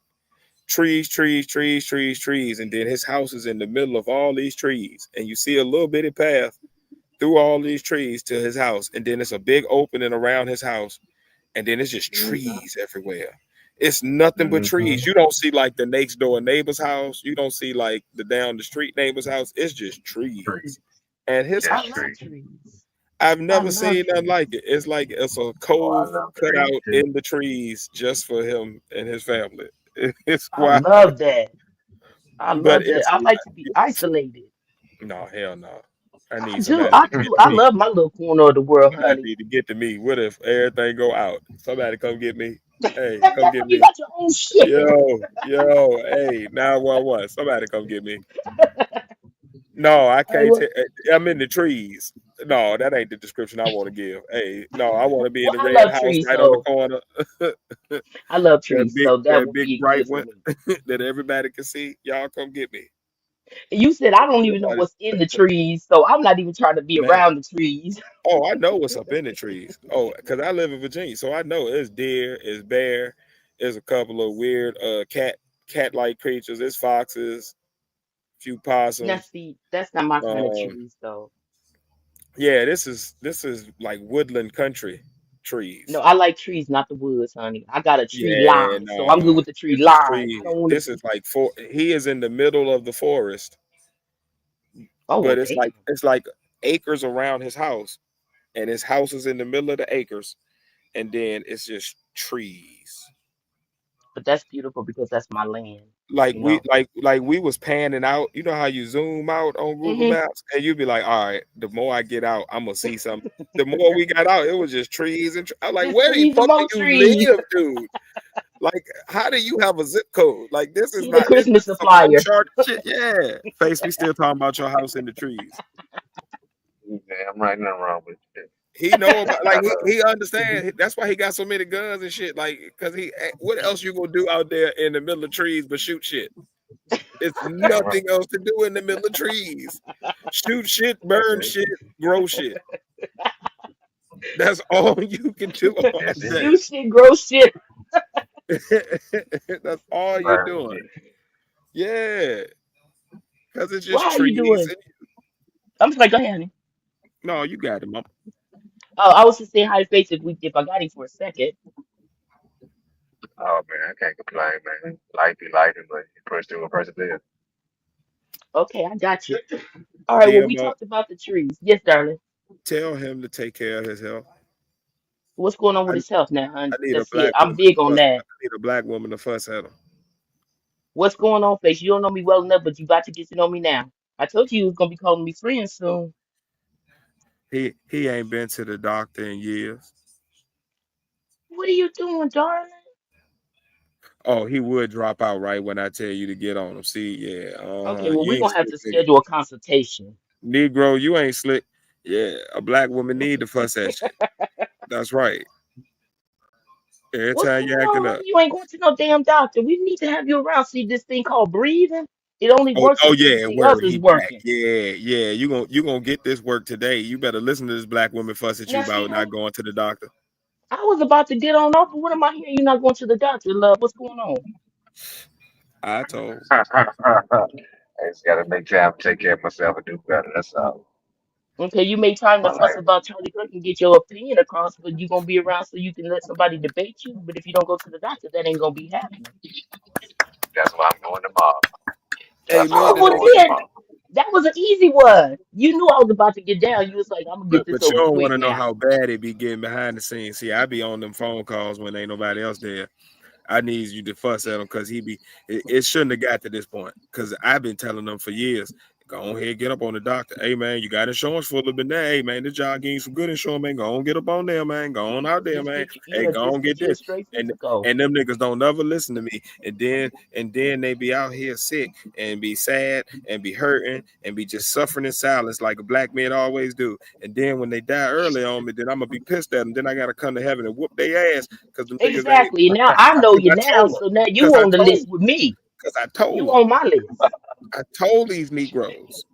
trees, trees, trees, trees, trees, and then his house is in the middle of all these trees, and you see a little bitty path through all these trees to his house, and then it's a big opening around his house, and then it's just Mhm. trees everywhere. It's nothing but trees. Mhm. You don't see like the next door neighbor's house. You don't see like the down the street neighbor's house. It's just trees. Tree. And his I Yes, house, love tree. trees. I've I never love seen nothing trees. like it. It's like it's a Oh, I cove love cut trees out too. in the trees just for him and his family. It's I quiet, love that. I but love that. it's I like to be isolated. no hell no. I I need do. somebody I to do. get to I me. love my little corner of the world, Somebody honey. need to get to me. What if everything go out? Somebody come get me. Hey, come That's get why you me. got your own shit. Hey, 911. Somebody come get me. No, I I can't will, tell. I'm in the trees. No, that ain't the description I want to give. Hey, no, I want to be in well, the I red love house trees, right on the so corner. I love trees, so that That would big be bright good for one me. that everybody can see. Y'all come get me. And you said I don't even know Somebody, what's in the trees, so I'm not even trying to be man. around the trees. Oh, I know what's up in the trees. Oh, because I live in Virginia, so I know it's deer, it's bear, there's a couple of weird cat like creatures, it's foxes, few Now, possums. see, that's not my kind of Um, trees, though. yeah, this is like woodland country No, trees. I like trees, not the woods, honey. I got a tree Yeah, line, so I'm good no, with the tree this is line. I trees. don't want to This is be. like he is in the middle of the forest, Oh, but it's damn. like acres around his house, and his house is in the middle of the acres, and then it's just trees. But that's beautiful because that's my land, Like you we know. we was panning out. You know how you zoom out on Google Hmm. Maps, and you'd be like, all right, the more I get out, I'm gonna see something. The more we got out, it was just trees and I'm like, Just where the trees and fuck do more you trees. live, dude? Like, how do you have a zip code? Like, this is See the not this Christmas is some supplier. uncharted shit. Yeah, face. We still talking about your house in the trees. Yeah, I'm right nothing wrong with it. He know about like I love. he understand. That's why he got so many guns and shit. Like, cause what else you gonna do out there in the middle of trees but shoot shit? It's Damn right. nothing else to do in the middle of trees. Shoot shit, burn That's it. shit, grow shit. That's all you can do all That's it. day. Shoot shit, grow shit. That's all you're Burn doing. shit. Yeah. because it's Well, just how you trees. doing? I'm sorry, go ahead, honey. No, you got it, mom. Oh, I was just saying hi face if I got him for a second. Oh man, I can't complain, man. Life be life, but you push through and persevere. Okay, I got you. All right, well, we DMO, talked about the trees. Yes, darling. tell him to take care of his health. What's going on I, with his health now, hon? I need a Let's see it. black I'm woman big to on fuss. I that. need a black woman to fuss at him. What's going on, face? You don't know me well enough, but you about to get to know me now. I told you was gonna be calling me friend soon. He ain't been to the doctor in years. What are you doing, darling? Oh, he would drop out right when I tell you to get on him. See, yeah, Okay, well, you we're ain't gonna have slick, to nigga. schedule a consultation. Negro, you ain't slick. Yeah, a black woman need to fuss that shit. That's right. Every What's time going you acting on, up. honey? You ain't going to no damn doctor. We need to have you around. See this thing called breathing? It only Oh, works oh if you yeah, see us word. is He back. working. Yeah, yeah. You gonna get this work today. You better listen to this black woman fuss at you Now, see, about not honey, going to the doctor. I was about to get on off, but what am I hearing? You're not going to the doctor, love. What's going on? I told. I just gotta make time to take care of myself and do better. That's all. Okay, you made time to My fuss life. about Charlie Kirk and get your opinion across, but you gonna be around so you can let somebody debate you. But if you don't go to the doctor, that ain't gonna be happening. That's why I'm going tomorrow. Hey That's why man, Oh, I'm the well, going nigga. then tomorrow. that was an easy one. You knew I was about to get down. You was like, I'm gonna get this But you over don't want quick to know now. how bad it be getting behind the scenes. See, I be on them phone calls when ain't nobody else there. I need you to fuss at him because he be. It shouldn't have got to this point because I've been telling them for years. Go on ahead, get up on the doctor. Hey man, you got insurance for a little bit now. Hey man, this job getting some good insurance, man. Go on, get up on there, man. Go on out there, Just man. get you, Hey, yeah, go on, just get get you a this. straight And physical. and them niggas don't never listen to me. And then they be out here sick and be sad and be hurting and be just suffering in silence like a black man always do. And then when they die early on me, then I'm gonna be pissed at them. Then I gotta come to heaven and whoop their ass because them niggas ain't. Exactly. Now I know Because you I now, told them. so now Because you I on the told. list with me. Because I told You them. on my list. I told these Negroes.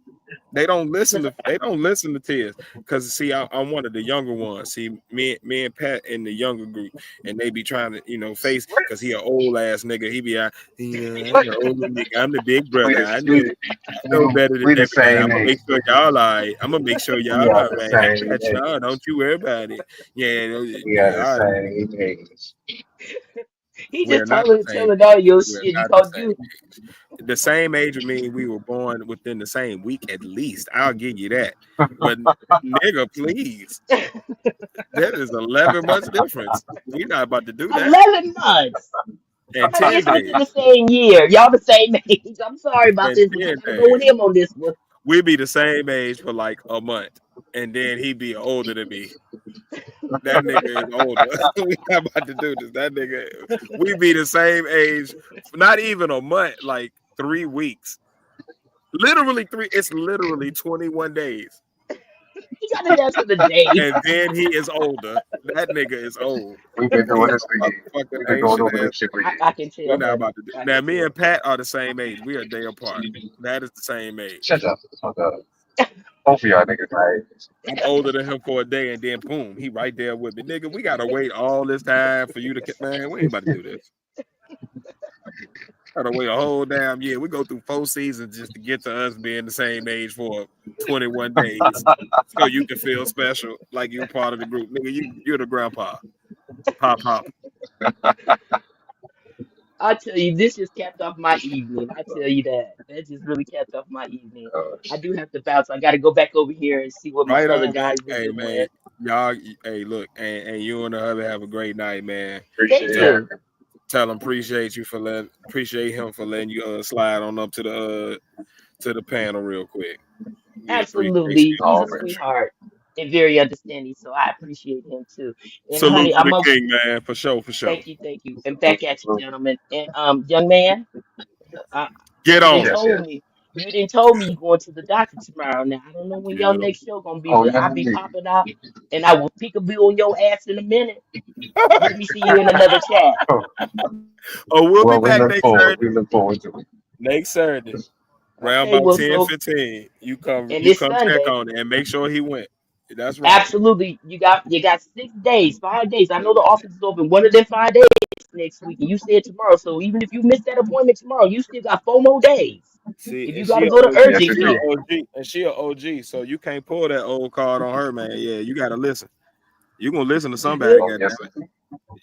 They don't listen to tears. Cause see, I'm one of the younger ones. See, me and Pat in the younger group, and they be trying to, face, cause he an old ass nigga. He be out, I'm the older nigga. I'm the big We brother. the, I know better than we the everybody. I'm same gonna age. make sure y'all all right. I'm gonna make sure We y'all are all the right. I same got y'all. age. Don't you worry about it. Yeah, We are the all right. same age. He We're just not the same telling all age. your We're shit. He not the called same. you The same age with me, we were born within the same week at least. I'll give you that. But nigga, please, that is 11 months difference. We're not about to do that. 11 months. And Honey, 10 it's within days. the same year. Y'all the same age. I'm sorry about And this, but I 10 gotta go with days. him on this one. We be the same age for like a month. And then he be older than me. That nigga is older. We not about to do this. That nigga, we be the same age, not even a month, like 3 weeks. Literally three, it's literally 21 days. He got it down to the day. And then he is older. That nigga is old. We've been He doing is this for a years. motherfucking We've been going ancient over ass. this shit for I years. can We're tell, not honey. about to do. I Now, can me and tell. Pat are the same age. We are a day apart. That is the same age. Shut up. Fuck up. Both of y'all niggas my age. I'm older than him for a day, and then boom, he right there with me, nigga. We gotta wait all this time for you to, man. We ain't about to do this. Gotta wait a whole damn year. We go through 4 seasons just to get to us being the same age for 21 days, so you can feel special, like you part of the group, nigga. You're the grandpa, pop pop. I tell you, this just capped off my evening. I tell you that. That just really capped off my evening. I do have to bounce. I got to go back over here and see what my Right other on, man. guys are Hey, doing. man. Y'all, hey, look, and you and the hubby have a great night, man. Appreciate Thank Tell you. it. tell him appreciate him for letting you slide on up to the panel real quick. We appreciate Absolutely. you. He's Oh a man. sweetheart and very understanding. So I appreciate him too. And Salute honey, to I'm the a king, man, for sure, for sure. thank you, thank you. And Salute, back at you, salute. gentlemen. And young man, uh, Get you didn't on him. Yes, told yes. me. You didn't told me you going to the doctor tomorrow. Now I don't know when your Get next show gonna be, Oh but yes I'll be indeed. popping out and I will peek a bill on your ass in a minute. Let me see you in another chat. Oh, we'll be Well, we back look next forward. Saturday. We look forward to it. Next Saturday, round Okay, about well, 10, so 15. You come, and you this come check Sunday, on it and make sure he went. That's right. absolutely, you got 6 days, 5 days. I know the office is open one of them 5 days next week, and you said tomorrow. So even if you miss that appointment tomorrow, you still got 4 more days. See, If you and got she to a go to OG, Yes, urgent she a care, indeed. OG, and she a OG. So you can't pull that old card on her, man. Yeah, you gotta listen. You gonna listen to we somebody, good? Oh, goddamn yes, it.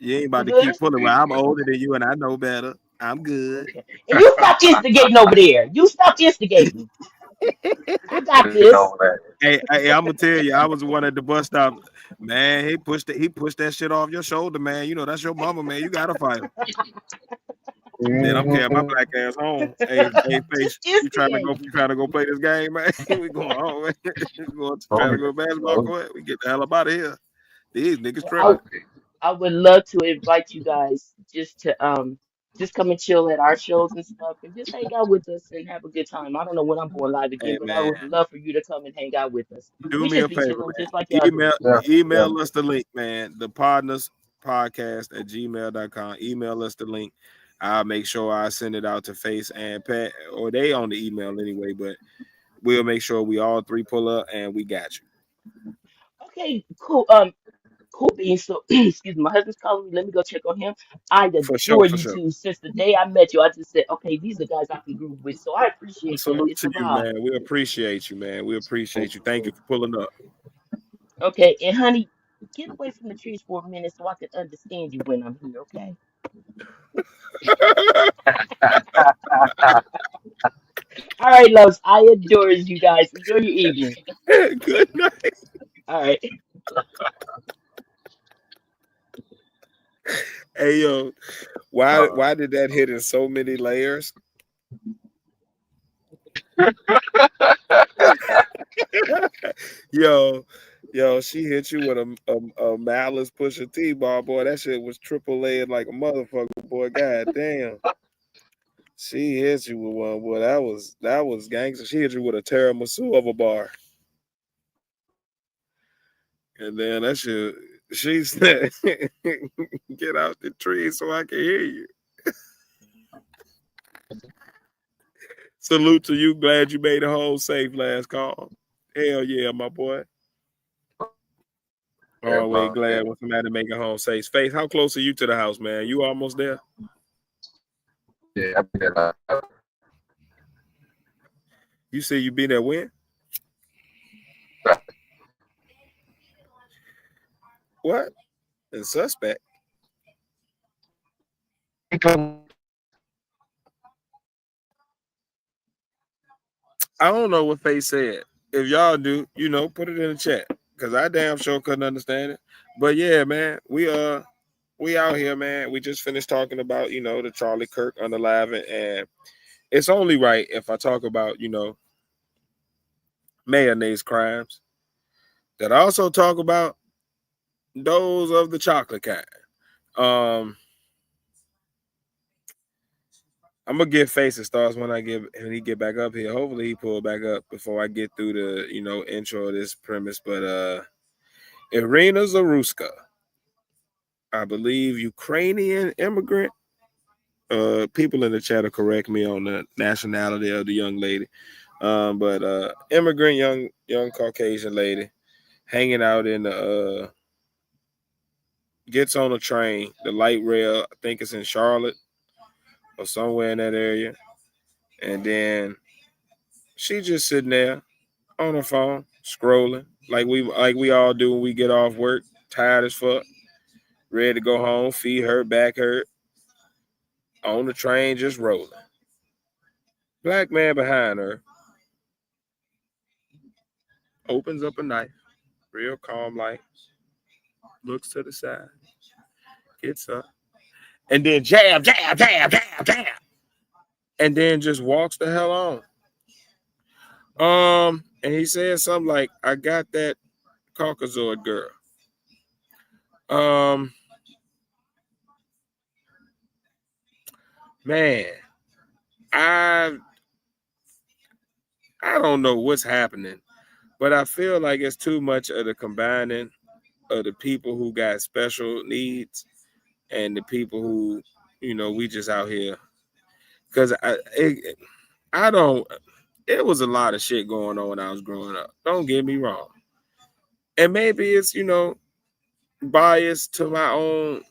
You ain't We about to good? keep yes, pulling. indeed. Well, I'm We do. older than you, and I know better. I'm good. Okay. And you stop instigating over there. You stop instigating. I got You this. know that. Hey, I'm gonna tell you, I was the one at the bus stop. Man, he pushed that shit off your shoulder, man. You know that's your mama, man. You gotta fight him. Then I'm carrying my Mhm. black ass home. Hey, face, Just instigate. you trying to go play this game, man? We going home, man. We going to try Oh, to yeah. go to basketball Oh, court. We get the hell up out of here. These niggas Well, tripping. I would love to invite you guys just come and chill at our shows and stuff and just hang out with us and have a good time. I don't know when I'm going live again, Hey, but I man, would love for you to come and hang out with us. do We me a just be favor, chilling just like man. y'all do. Email definitely. us the link, man. The Podnas podcast at gmail.com. Email us the link. I'll make sure I send it out to Face and Pat, or they on the email anyway, but we'll make sure we all three pull up and we got you. Okay, cool. Cool beans. So, excuse me, my husband's calling me. Let me go check on him. I For sure, adore for you sure. two. Since the day I met you, I just said, okay, these are guys I can groove with. So I appreciate that. Salute It's to a you, vibe. man. We appreciate you, man. We appreciate you. Thank you for pulling up. Okay, and honey, get away from the trees for a minute so I can understand you when I'm here. Okay. All right, loves. I adore you guys. Enjoy your evening. Good night. All right. Hey yo, why Uh, why did that hit in so many layers? yo, yo, she hit you with a malice pusher T ball, boy. That shit was triple layered like a motherfucker, boy. God damn. She hit you with one, boy. That was gangster. She hit you with a tiramisu of a bar. And then that shit, she said, get out the tree so I can hear you. Salute to you. Glad you made it home safe last call. Hell yeah, my boy. yeah, Always bro. Yeah, glad when somebody make it home safe. Faith, how close are you to the house, man? You almost there? yeah. I've been there. You say you been there when? What? And suspect. I don't know what Faith said. If y'all do, put it in the chat. Cause I damn sure couldn't understand it. But yeah, man, we out here, man. We just finished talking about, the Charlie Kirk unaliving, and it's only right if I talk about, mayonnaise crimes that I also talk about those of the chocolate kind. Um, I'm gonna give faces stars when he get back up here. Hopefully he pull back up before I get through the intro of this premise. But Irina Zaruska, I believe Ukrainian immigrant. People in the chat will correct me on the nationality of the young lady. But immigrant young Caucasian lady hanging out in the gets on a train, the light rail. I think it's in Charlotte or somewhere in that area, and then she just sitting there on her phone scrolling like we all do when we get off work, tired as fuck, ready to go home, feet hurt, back hurt, on the train just rolling. Black man behind her opens up a knife, real calm, like looks to the side, gets up, and then jab, jab, jab, jab, jab, and then just walks the hell on. And he said something like, "I got that Caucasoid girl." Um, man, I I don't know what's happening, but I feel like it's too much of the combining of the people who got special needs and the people who, we just out here. Because I don't. It was a lot of shit going on when I was growing up. Don't get me wrong, and maybe it's biased to my own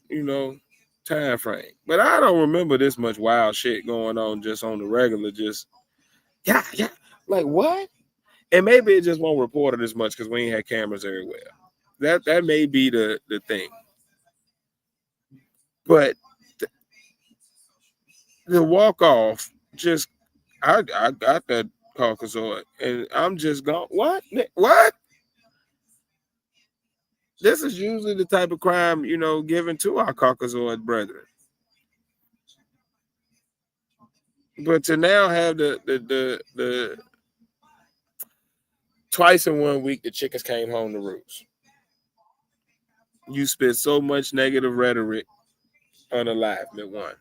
time frame, but I don't remember this much wild shit going on just on the regular, just Yeah, yeah. Like what? And maybe it just won't report it as much because we ain't had cameras everywhere. That may be the thing. But the walk off, just I got that Caucasoid, and I'm just going, what? What? This is usually the type of crime, given to our Caucasoid brethren. But to now have the twice in 1 week the chickens came home to roost. You spit so much negative rhetoric on Alignment One.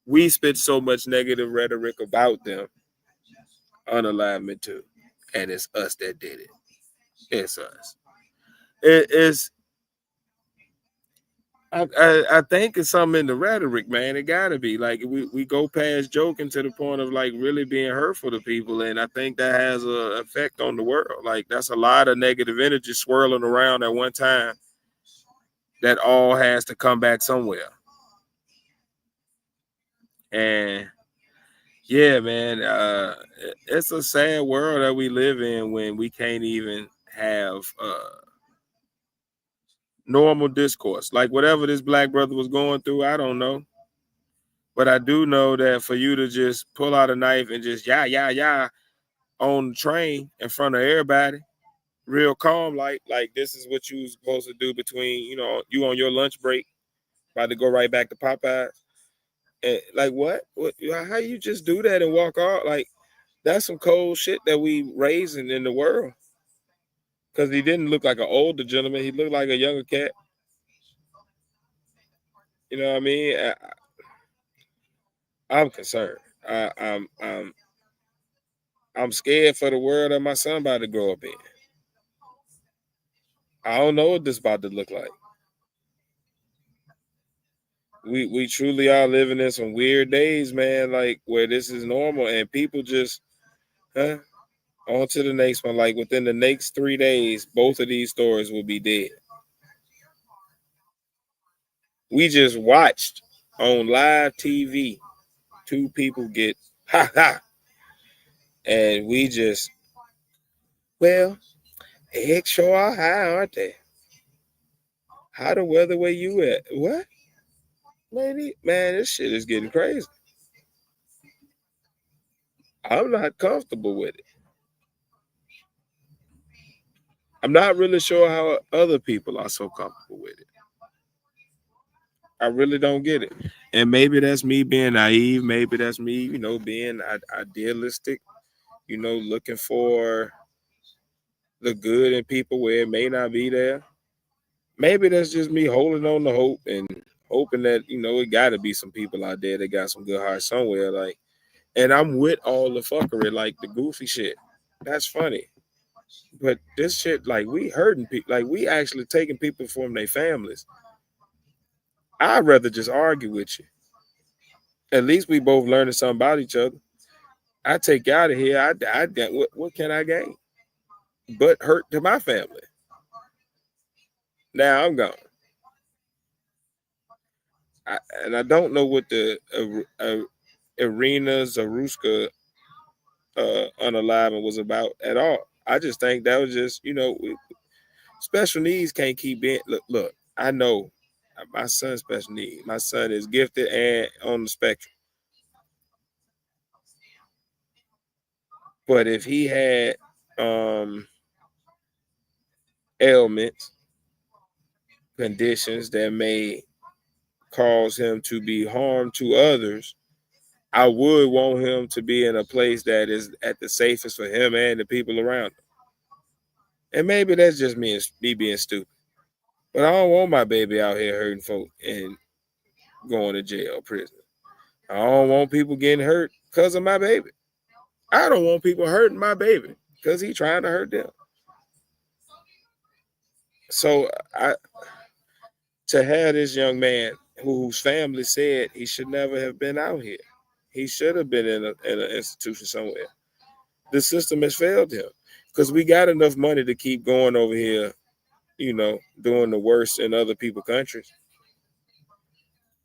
We spit so much negative rhetoric about them on Alignment Two. And it's us that did it. It's us. It's I think it's something in the rhetoric, man. It gotta be like we go past joking to the point of like really being hurtful to people, and I think that has an effect on the world. Like that's a lot of negative energy swirling around at one time. That all has to come back somewhere. And yeah, man, it's a sad world that we live in when we can't even have normal discourse. Like whatever this black brother was going through, I don't know. But I do know that for you to just pull out a knife and just yeah on the train in front of everybody, real calm, like this is what you was supposed to do between, you on your lunch break, about to go right back to Popeyes. And like what? How you just do that and walk off? Like that's some cold shit that we raising in the world. Because he didn't look like an older gentleman. He looked like a younger cat. You know what I mean? I'm concerned. I'm scared for the world that my son about to grow up in. I don't know what this about to look like. We truly are living in some weird days, man. Like where this is normal and people just, on to the next one. Like within the next 3 days, both of these stories will be dead. We just watched on live TV 2 people get ha ha, and we just well, eggs sure are high, aren't they? How the weather where you at? What, lady? Man, this shit is getting crazy. I'm not comfortable with it. I'm not really sure how other people are so comfortable with it. I really don't get it. And maybe that's me being naive. Maybe that's me, being idealistic, looking for the good in people where it may not be there. Maybe that's just me holding on to hope and hoping that, it got to be some people out there that got some good hearts somewhere. Like, and I'm with all the fuckery, like the goofy shit. That's funny. But this shit, like, we hurting people. Like, we actually taking people from their families. I'd rather just argue with you. At least we both learning something about each other. I take you out of here. What can I gain? But hurt to my family. Now I'm gone. And I don't know what the Irina Zaruska unalive was about at all. I just think that was just, special needs can't keep being. Look, I know my son's special needs. My son is gifted and on the spectrum. But if he had ailments, conditions that may cause him to be harm to others, I would want him to be in a place that is at the safest for him and the people around him. And maybe that's just me being stupid. But I don't want my baby out here hurting folk and going to jail, prison. I don't want people getting hurt because of my baby. I don't want people hurting my baby because he trying to hurt them. So to have this young man whose family said he should never have been out here. He should have been in an institution somewhere. The system has failed him because we got enough money to keep going over here, doing the worst in other people's countries.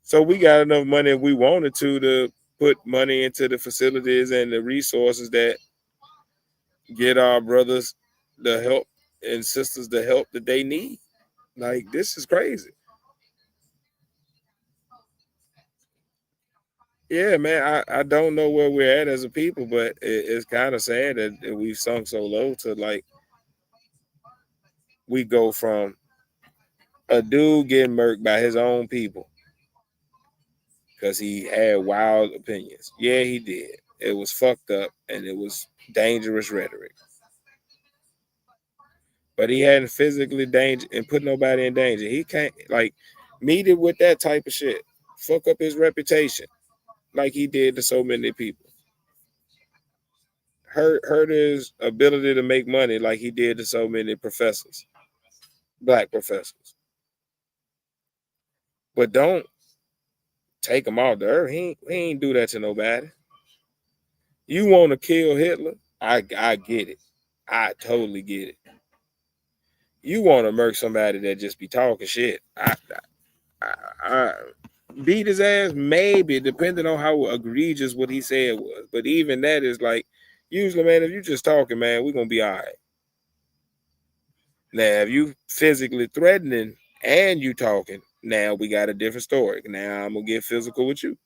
So we got enough money if we wanted to put money into the facilities and the resources that get our brothers the help and sisters the help that they need. Like this is crazy. Yeah, man. I don't know where we're at as a people, but it's kind of sad that we've sunk so low to like we go from a dude getting murked by his own people because he had wild opinions. Yeah, he did. It was fucked up and it was dangerous rhetoric. But he hadn't physically danger and put nobody in danger. He can't like meet it with that type of shit. Fuck up his reputation like he did to so many people. Hurt his ability to make money like he did to so many professors, black professors. But don't take him off the earth. He ain't do that to nobody. You want to kill Hitler? I get it. I totally get it. You want to murk somebody that just be talking shit? I beat his ass, maybe, depending on how egregious what he said was. But even that is like, usually, man, if you just talking, man, we're gonna be all right. Now, if you physically threatening and you talking, now we got a different story. Now I'm gonna get physical with you.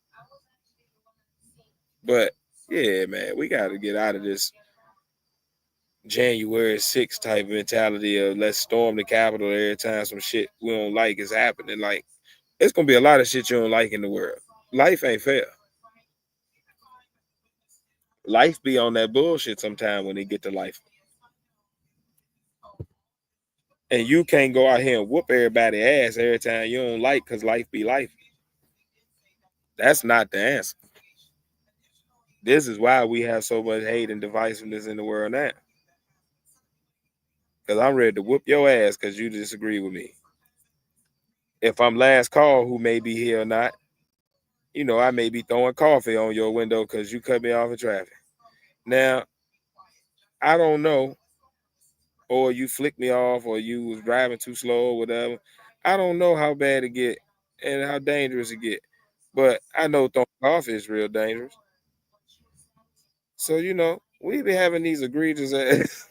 But yeah, man, we got to get out of this January 6th type mentality of let's storm the Capitol every time some shit we don't like is happening. Like, it's gonna be a lot of shit you don't like in the world. Life ain't fair. Life be on that bullshit sometime when they get to life. And you can't go out here and whoop everybody ass every time you don't like because life be life. That's not the answer. This is why we have so much hate and divisiveness in the world now. Because I'm ready to whoop your ass because you disagree with me. If I'm last call, who may be here or not, I may be throwing coffee on your window because you cut me off in traffic. Now, I don't know, or you flicked me off, or you was driving too slow, or whatever. I don't know how bad it get and how dangerous it get, but I know throwing coffee is real dangerous. So we be having these egregious ass,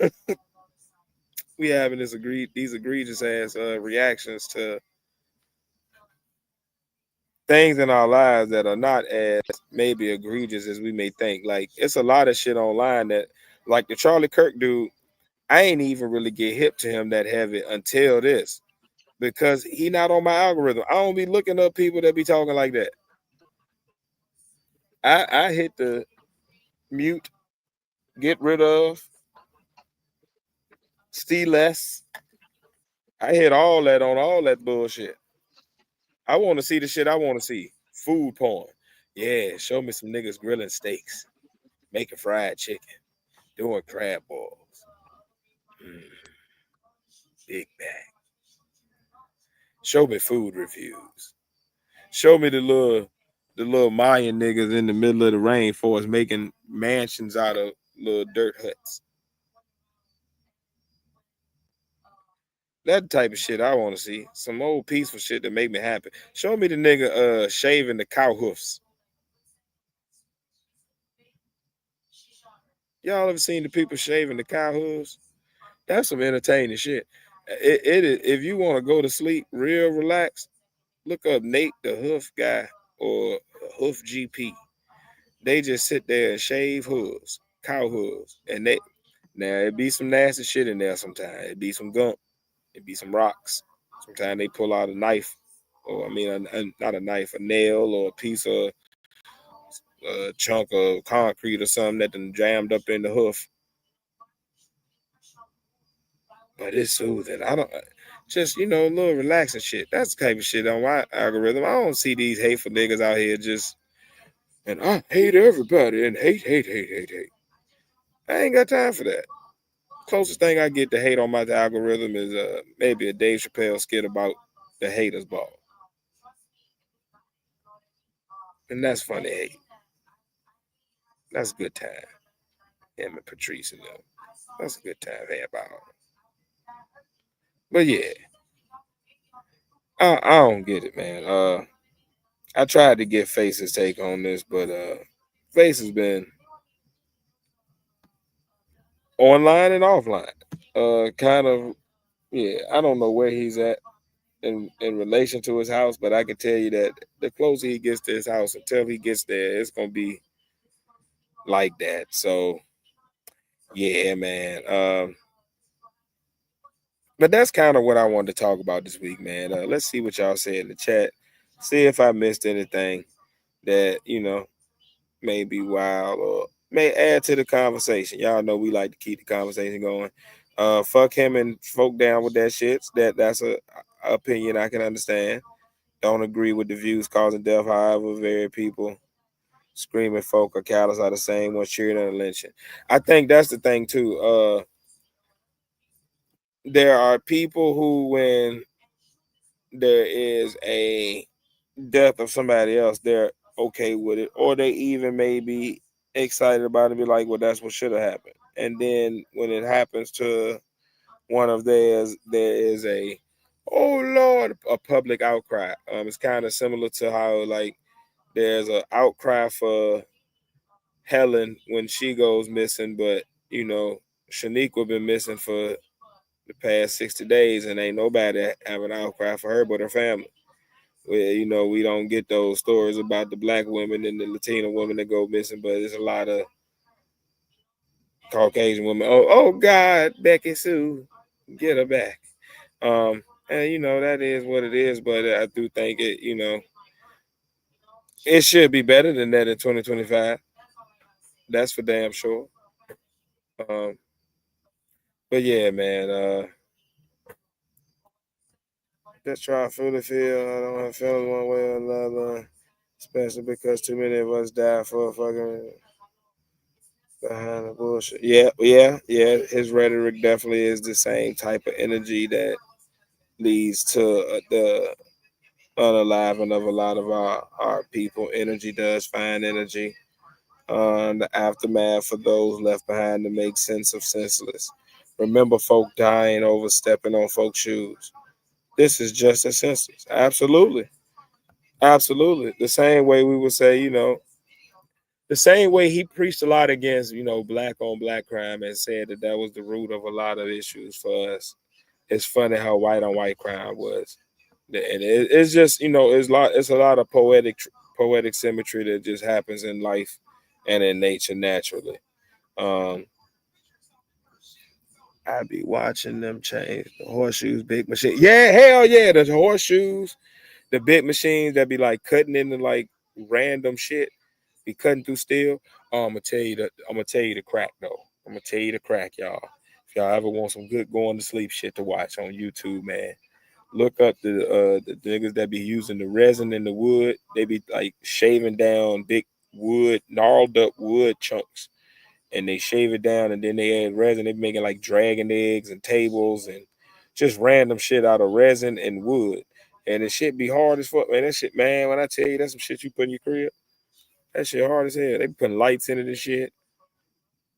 we having these egregious ass reactions to things in our lives that are not as maybe egregious as we may think. Like it's a lot of shit online that, like the Charlie Kirk dude, I ain't even really get hip to him that heavy until this because he not on my algorithm. I don't be looking up people that be talking like that. I hit the mute, get rid of, see less. I hit all that on all that bullshit. I want to see the shit I want to see. Food porn. Yeah, show me some niggas grilling steaks, making fried chicken, doing crab balls. Mm, Big Mac. Show me food reviews. Show me the little Mayan niggas in the middle of the rainforest making mansions out of little dirt huts. That type of shit I want to see. Some old peaceful shit that make me happy. Show me the nigga shaving the cow hoofs. Y'all ever seen the people shaving the cow hoofs? That's some entertaining shit. It is, if you want to go to sleep real relaxed, look up Nate the Hoof Guy or Hoof GP. They just sit there and shave hooves, cow hooves, and they now it be some nasty shit in there. Sometimes it be some gunk, it be some rocks. Sometimes they pull out a knife, or I mean, not a knife, a nail or a piece of a chunk of concrete or something that then jammed up in the hoof. But it's soothing. I don't just a little relaxing shit. That's the type of shit on my algorithm. I don't see these hateful niggas out here just and I hate everybody and hate. I ain't got time for that. Closest thing I get to hate on my algorithm is maybe a Dave Chappelle skit about the haters ball, and that's funny hate. That's a good time. Him and Patrice and them. That's a good time to have about. But yeah, I don't get it, man. I tried to get Face's take on this, but Face has been online and offline. Kind of, yeah. I don't know where he's at in relation to his house, but I can tell you that the closer he gets to his house, until he gets there, it's gonna be like that. So yeah, man. But that's kind of what I wanted to talk about this week, man. Let's see what y'all say in the chat. See if I missed anything that may be wild or may add to the conversation. Y'all know we like to keep the conversation going. Fuck him and folk down with that shit. That's a opinion I can understand. Don't agree with the views causing death. However, very people screaming folk or callous are the same ones cheering and lynching. I think that's the thing too. There are people who, when there is a death of somebody else, they're okay with it, or they even may be excited about it, be like, well, that's what should have happened. And then when it happens to one of theirs, there is a, oh Lord, a public outcry. It's kind of similar to how like there's an outcry for Helen when she goes missing, but Shaniqua been missing for the past 60 days, and ain't nobody have an outcry for her but her family. We don't get those stories about the black women and the Latino women that go missing, but there's a lot of Caucasian women. Oh God, Becky Sue, get her back. And that is what it is, but I do think it should be better than that in 2025. That's for damn sure. Um, but yeah, man. Just try to fully feel. I don't have feeling one way or another, especially because too many of us die for fucking behind the bullshit. Yeah, yeah, yeah. His rhetoric definitely is the same type of energy that leads to the unaliving of a lot of our people. Energy does find energy. The aftermath for those left behind to make sense of senseless. Remember folk dying over stepping on folks' shoes. This is just as senseless. Absolutely. Absolutely. The same way we would say, the same way he preached a lot against, black on black crime and said that was the root of a lot of issues for us. It's funny how white on white crime was. And it's just, it's a lot of poetic symmetry that just happens in life and in nature naturally. Um, I be watching them change the horseshoes, big machine. Yeah, hell yeah, the horseshoes, the big machines that be like cutting into like random shit, be cutting through steel. I'm gonna tell you the crack though. I'm gonna tell you the crack, y'all. If y'all ever want some good going to sleep shit to watch on YouTube, man, look up the niggas that be using the resin and the wood. They be like shaving down big wood, gnarled up wood chunks, and they shave it down, and then they add resin. They be making like dragon eggs and tables and just random shit out of resin and wood. And the shit be hard as fuck, man. That shit, man, when I tell you that's some shit you put in your crib, that shit hard as hell. They be putting lights into this shit,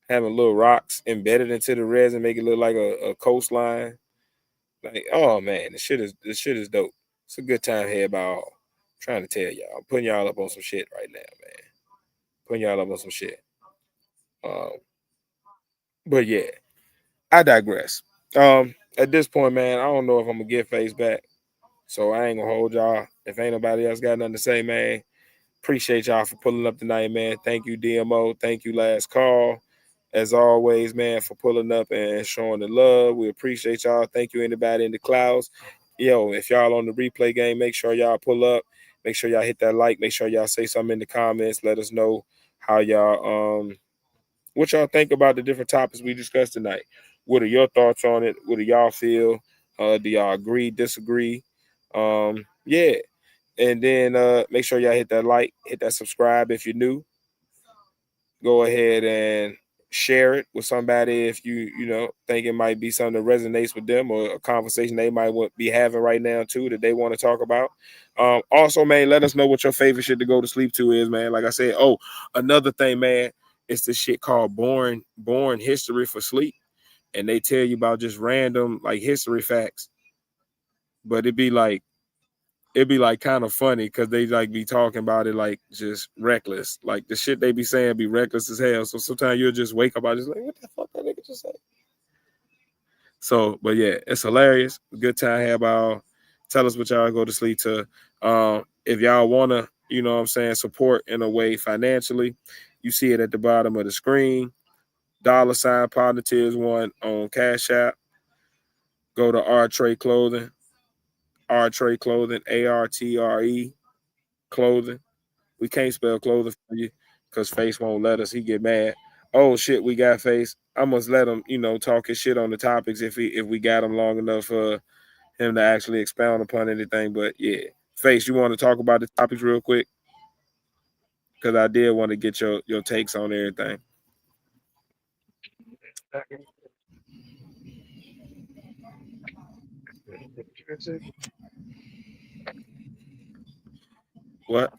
having little rocks embedded into the resin, make it look like a coastline. Like, oh man, this shit is dope. It's a good time here about all. I'm trying to tell y'all. I'm putting y'all up on some shit right now, man. Putting y'all up on some shit. Um, but yeah, I digress. At this point, man, I don't know if I'm gonna get face back. So I ain't gonna hold y'all. If ain't nobody else got nothing to say, man, appreciate y'all for pulling up tonight, man. Thank you, DMO. Thank you, Last Call. As always, man, for pulling up and showing the love. We appreciate y'all. Thank you, anybody in the clouds. Yo, if y'all on the replay game, make sure y'all pull up. Make sure y'all hit that like. Make sure y'all say something in the comments. Let us know how y'all what y'all think about the different topics we discussed tonight. What are your thoughts on it? What do y'all feel? Do y'all agree, disagree? Yeah. And then make sure y'all hit that like, hit that subscribe if you're new. Go ahead and share it with somebody if you think it might be something that resonates with them, or a conversation they might be having right now too that they want to talk about. Also, man, let us know what your favorite shit to go to sleep to is, man. Like I said, another thing, man, it's this shit called born history for sleep, and they tell you about just random like history facts, but it'd be like it'd be like kind of funny because they like be talking about it like just reckless. Like the shit they be saying be reckless as hell. So sometimes you'll just wake up, I just like, what the fuck that nigga just say? So, but yeah, it's hilarious. Good time have all. Tell us what y'all go to sleep to. If y'all wanna, you know what I'm saying, support in a way financially, you see it at the bottom of the screen. $ partner tiers one on Cash App. Go to R Trade Clothing, R Trade Clothing, ARTRE Clothing. We can't spell clothing for you because Face won't let us. He get mad. Oh shit, we got Face. I must let him, talk his shit on the topics if we got him long enough for him to actually expound upon anything. But yeah, Face, you want to talk about the topics real quick? Because I did want to get your takes on everything. What?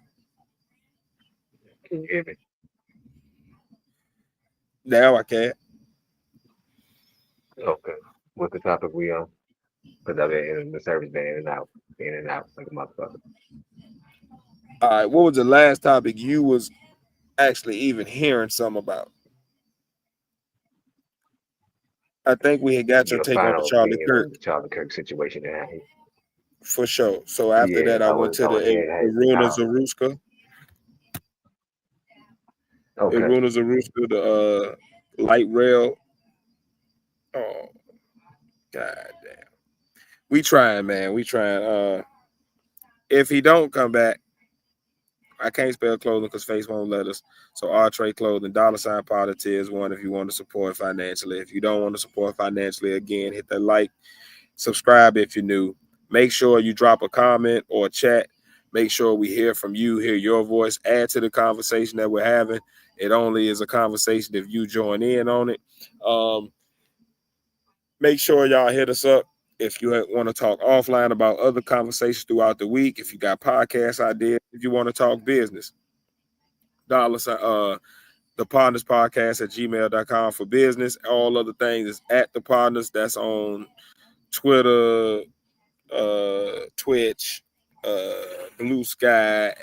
Can you hear me? Now I can't. Okay. What's the topic we on? Because I've been in the service in and out like a motherfucker. All right. What was the last topic you was actually even hearing some about? I think we had got your Your take on the final Charlie opinion Kirk on the Charlie Kirk situation and how he, for sure. So after yeah, that, I went to I the went ahead and Iruna how, Zaruska. okay. Iruna Zaruska, the light rail. Oh god damn. We trying, man. We trying. If he don't come back, I can't spell clothing because Face won't let us. So R Trade Clothing, $ tiers one if you want to support financially. If you don't want to support financially, again, hit that like, subscribe if you're new. Make sure you drop a comment or a chat. Make sure we hear from you, hear your voice, add to the conversation that we're having. It only is a conversation if you join in on it. Um, Make sure y'all hit us up if you want to talk offline about other conversations throughout the week. If you got podcast ideas, if you want to talk business, dollar sign, the Podnas podcast at gmail.com for business. All other things is at the Podnas. That's on Twitter, Twitch, Blue Sky,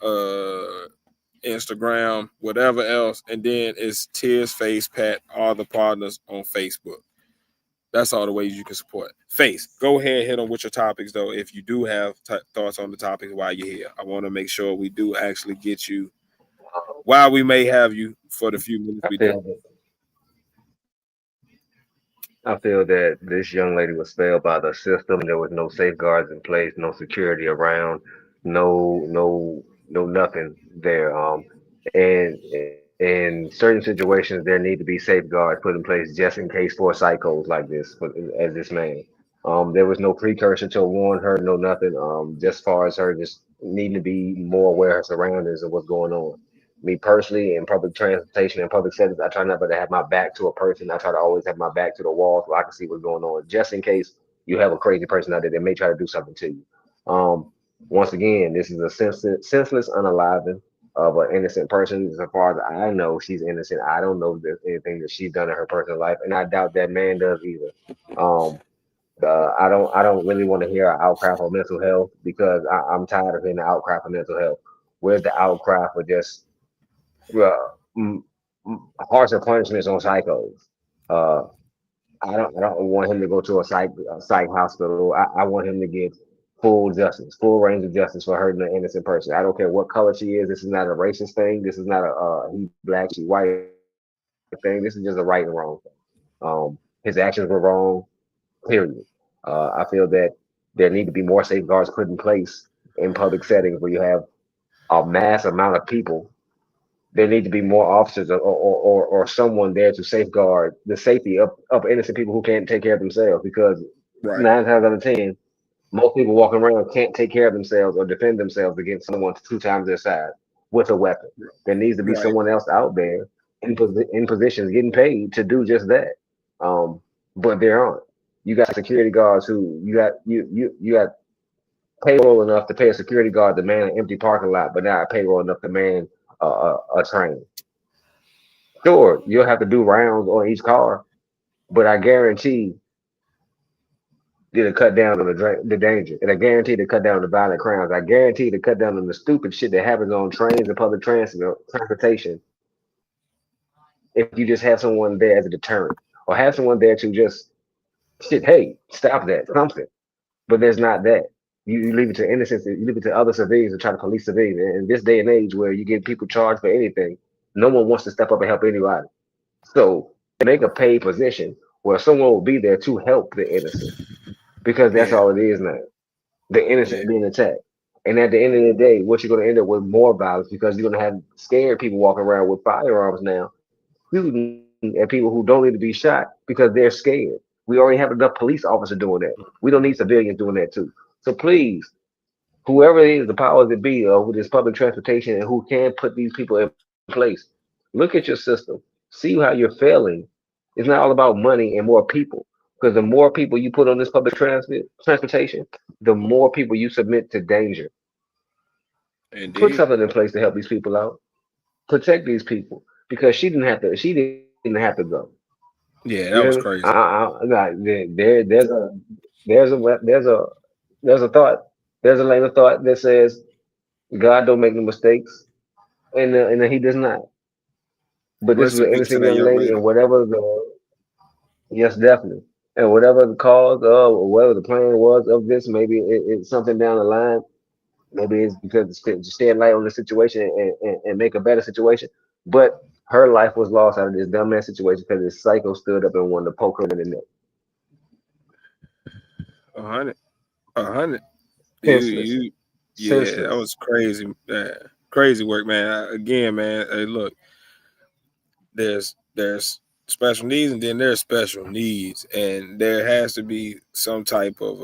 uh, Instagram, whatever else. And then it's Tears Face Pat, all the partners on Facebook. That's all the ways you can support. Face, go ahead, hit on with your topics though. If you do have thoughts on the topics while you're here, I want to make sure we do actually get you while we may have you for the few minutes I we do. feel I feel that this young lady was failed by the system. There was no safeguards in place, no security around, no nothing there. And in certain situations, there need to be safeguards put in place just in case for psychos like this, as this man. There was no precursor to warn her, no nothing. Just far as her just needing to be more aware of her surroundings and what's going on. Me personally, in public transportation and public settings, I try never to have my back to a person. I try to always have my back to the wall so I can see what's going on, just in case you have a crazy person out there that may try to do something to you. Um, Once again, this is a senseless unaliving of an innocent person. As far as I know, she's innocent. I don't know if there's anything that she's done in her personal life, and I doubt that man does either. Um, I don't really want to hear an outcry for mental health because I'm tired of hearing the outcry for mental health. Where's the outcry for just uh, mm, harsher punishments on psychos? Uh, I don't want him to go to a psych hospital. I want him to get full justice, full range of justice for hurting an innocent person. I don't care what color she is. This is not a racist thing. This is not a he black, she white thing. This is just a right and wrong thing. His actions were wrong. Period. I feel that there need to be more safeguards put in place in public settings where you have a mass amount of people. There need to be more officers or someone there to safeguard the safety of innocent people who can't take care of themselves because Right, 9 times out of 10, most people walking around can't take care of themselves or defend themselves against someone 2 times their size with a weapon. There needs to be right, someone else out there in positions getting paid to do just that. But there aren't. You got security guards who you got payroll enough to pay a security guard to man an empty parking lot, but not payroll enough to man a train. Sure, you'll have to do rounds on each car, but I guarantee to cut down on the danger, and I guarantee to cut down on the violent crimes. I guarantee to cut down on the stupid shit that happens on trains and public transportation. If you just have someone there as a deterrent, or have someone there to just shit, hey, stop that, something. But there's not that. You leave it to innocents, you leave it to other civilians to try to police civilians. And in this day and age where you get people charged for anything, no one wants to step up and help anybody. So make a paid position where someone will be there to help the innocent, because that's Yeah, all it is now. The yeah, innocent being attacked. And at the end of the day, what you're going to end up with more violence, because you're going to have scared people walking around with firearms now, shooting at people who don't need to be shot because they're scared. We already have enough police officers doing that. We don't need civilians doing that too. So please, whoever it is, the powers that be with this public transportation and who can put these people in place, look at your system. See how you're failing. It's not all about money and more people. Because the more people you put on this public transportation, the more people you submit to danger. Put indeed. something in place to help these people out. Protect these people. Because she didn't have to. She didn't have to go. You hear me? Yeah, that was crazy. There's a there's a thought. There's a lane of thought that says God don't make no mistakes, and he does not. But this Rest was in an peace to innocent that young young lady, lady. and whatever the yes, definitely, and whatever the cause of or whatever the plan was of this, maybe it's something down the line. Maybe it's because to shed light on the situation and make a better situation. But her life was lost out of this dumbass situation because this psycho stood up and wanted to poke her in the neck. 100, 100. Senseless, You, yeah, that senseless. was crazy. Crazy work, man. Again, man. Hey, look, there's special needs, and then there's special needs, and there has to be some type of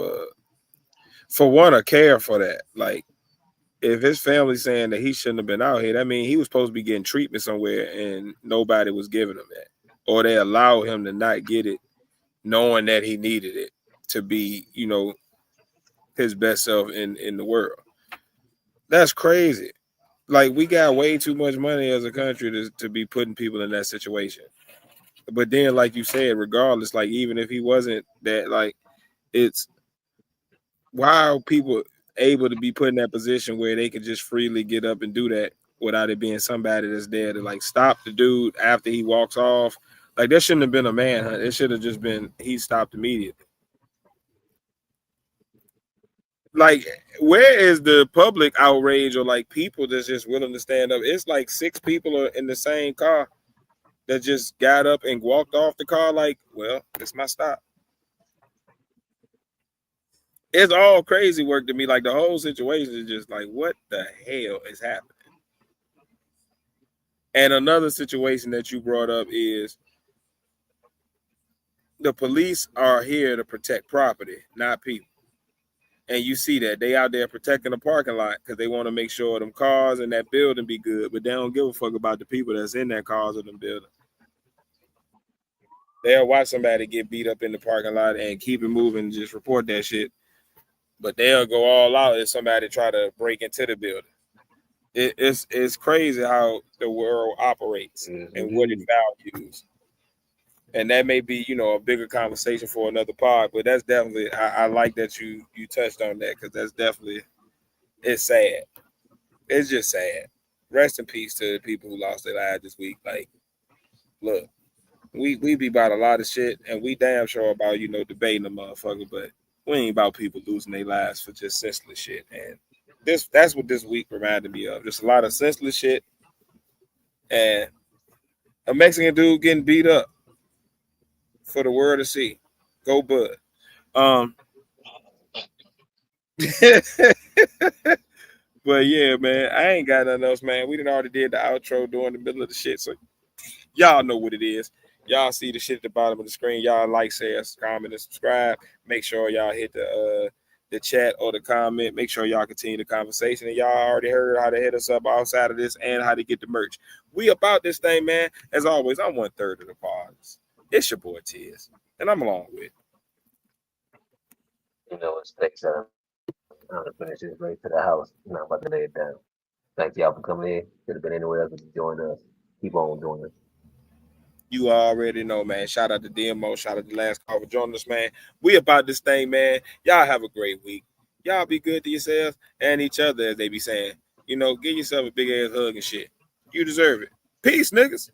for one, a care for that. Like if his family saying that he shouldn't have been out here, that means he was supposed to be getting treatment somewhere, and nobody was giving him that, or they allow him to not get it, knowing that he needed it to be, his best self in the world. That's crazy. Like we got way too much money as a country to be putting people in that situation. But then, like you said, regardless, like even if he wasn't that, like it's why are people able to be put in that position where they could just freely get up and do that without it being somebody that's there to like stop the dude after he walks off? Like there shouldn't have been a manhunt. It should have just been he stopped immediately. Like where is the public outrage or like people that's just willing to stand up? It's like six people are in the same car that just got up and walked off the car like, well, it's my stop. It's all crazy work to me. Like the whole situation is just like, what the hell is happening? And another situation that you brought up is the police are here to protect property, not people. And you see that they out there protecting the parking lot because they want to make sure them cars in that building be good, but they don't give a fuck about the people that's in that cars or them building. They'll watch somebody get beat up in the parking lot and keep it moving, and just report that shit. But they'll go all out if somebody try to break into the building. It's crazy how the world operates Yes, and what it indeed. values. And that may be, a bigger conversation for another pod. But that's definitely I like that you touched on that because that's definitely it's sad. It's just sad. Rest in peace to the people who lost their lives this week. Like, look, we be about a lot of shit, and we damn sure about debating the motherfucker, but we ain't about people losing their lives for just senseless shit. And that's what this week reminded me of. Just a lot of senseless shit and a Mexican dude getting beat up for the world to see. Go Bud. Um, but yeah, man, I ain't got nothing else, man. We done already did the outro during the middle of the shit, so y'all know what it is. Y'all see the shit at the bottom of the screen. Y'all like, share, comment, and subscribe. Make sure y'all hit the chat or the comment. Make sure y'all continue the conversation. And y'all already heard how to hit us up outside of this and how to get the merch. We about this thing, man. As always, I'm 1/3 of the pods. It's your boy Tiz, and I'm along with. It's next time. I'm gonna finish this race to the house. Now I'm about to lay it down. Thank y'all for coming in. Could have been anywhere else, but you joined us. Keep on joining us. You already know, man. Shout out to DMO. Shout out to Last Call for joining us, man. We about this thing, man. Y'all have a great week. Y'all be good to yourselves and each other, as they be saying. You know, give yourself a big ass hug and shit. You deserve it. Peace, niggas.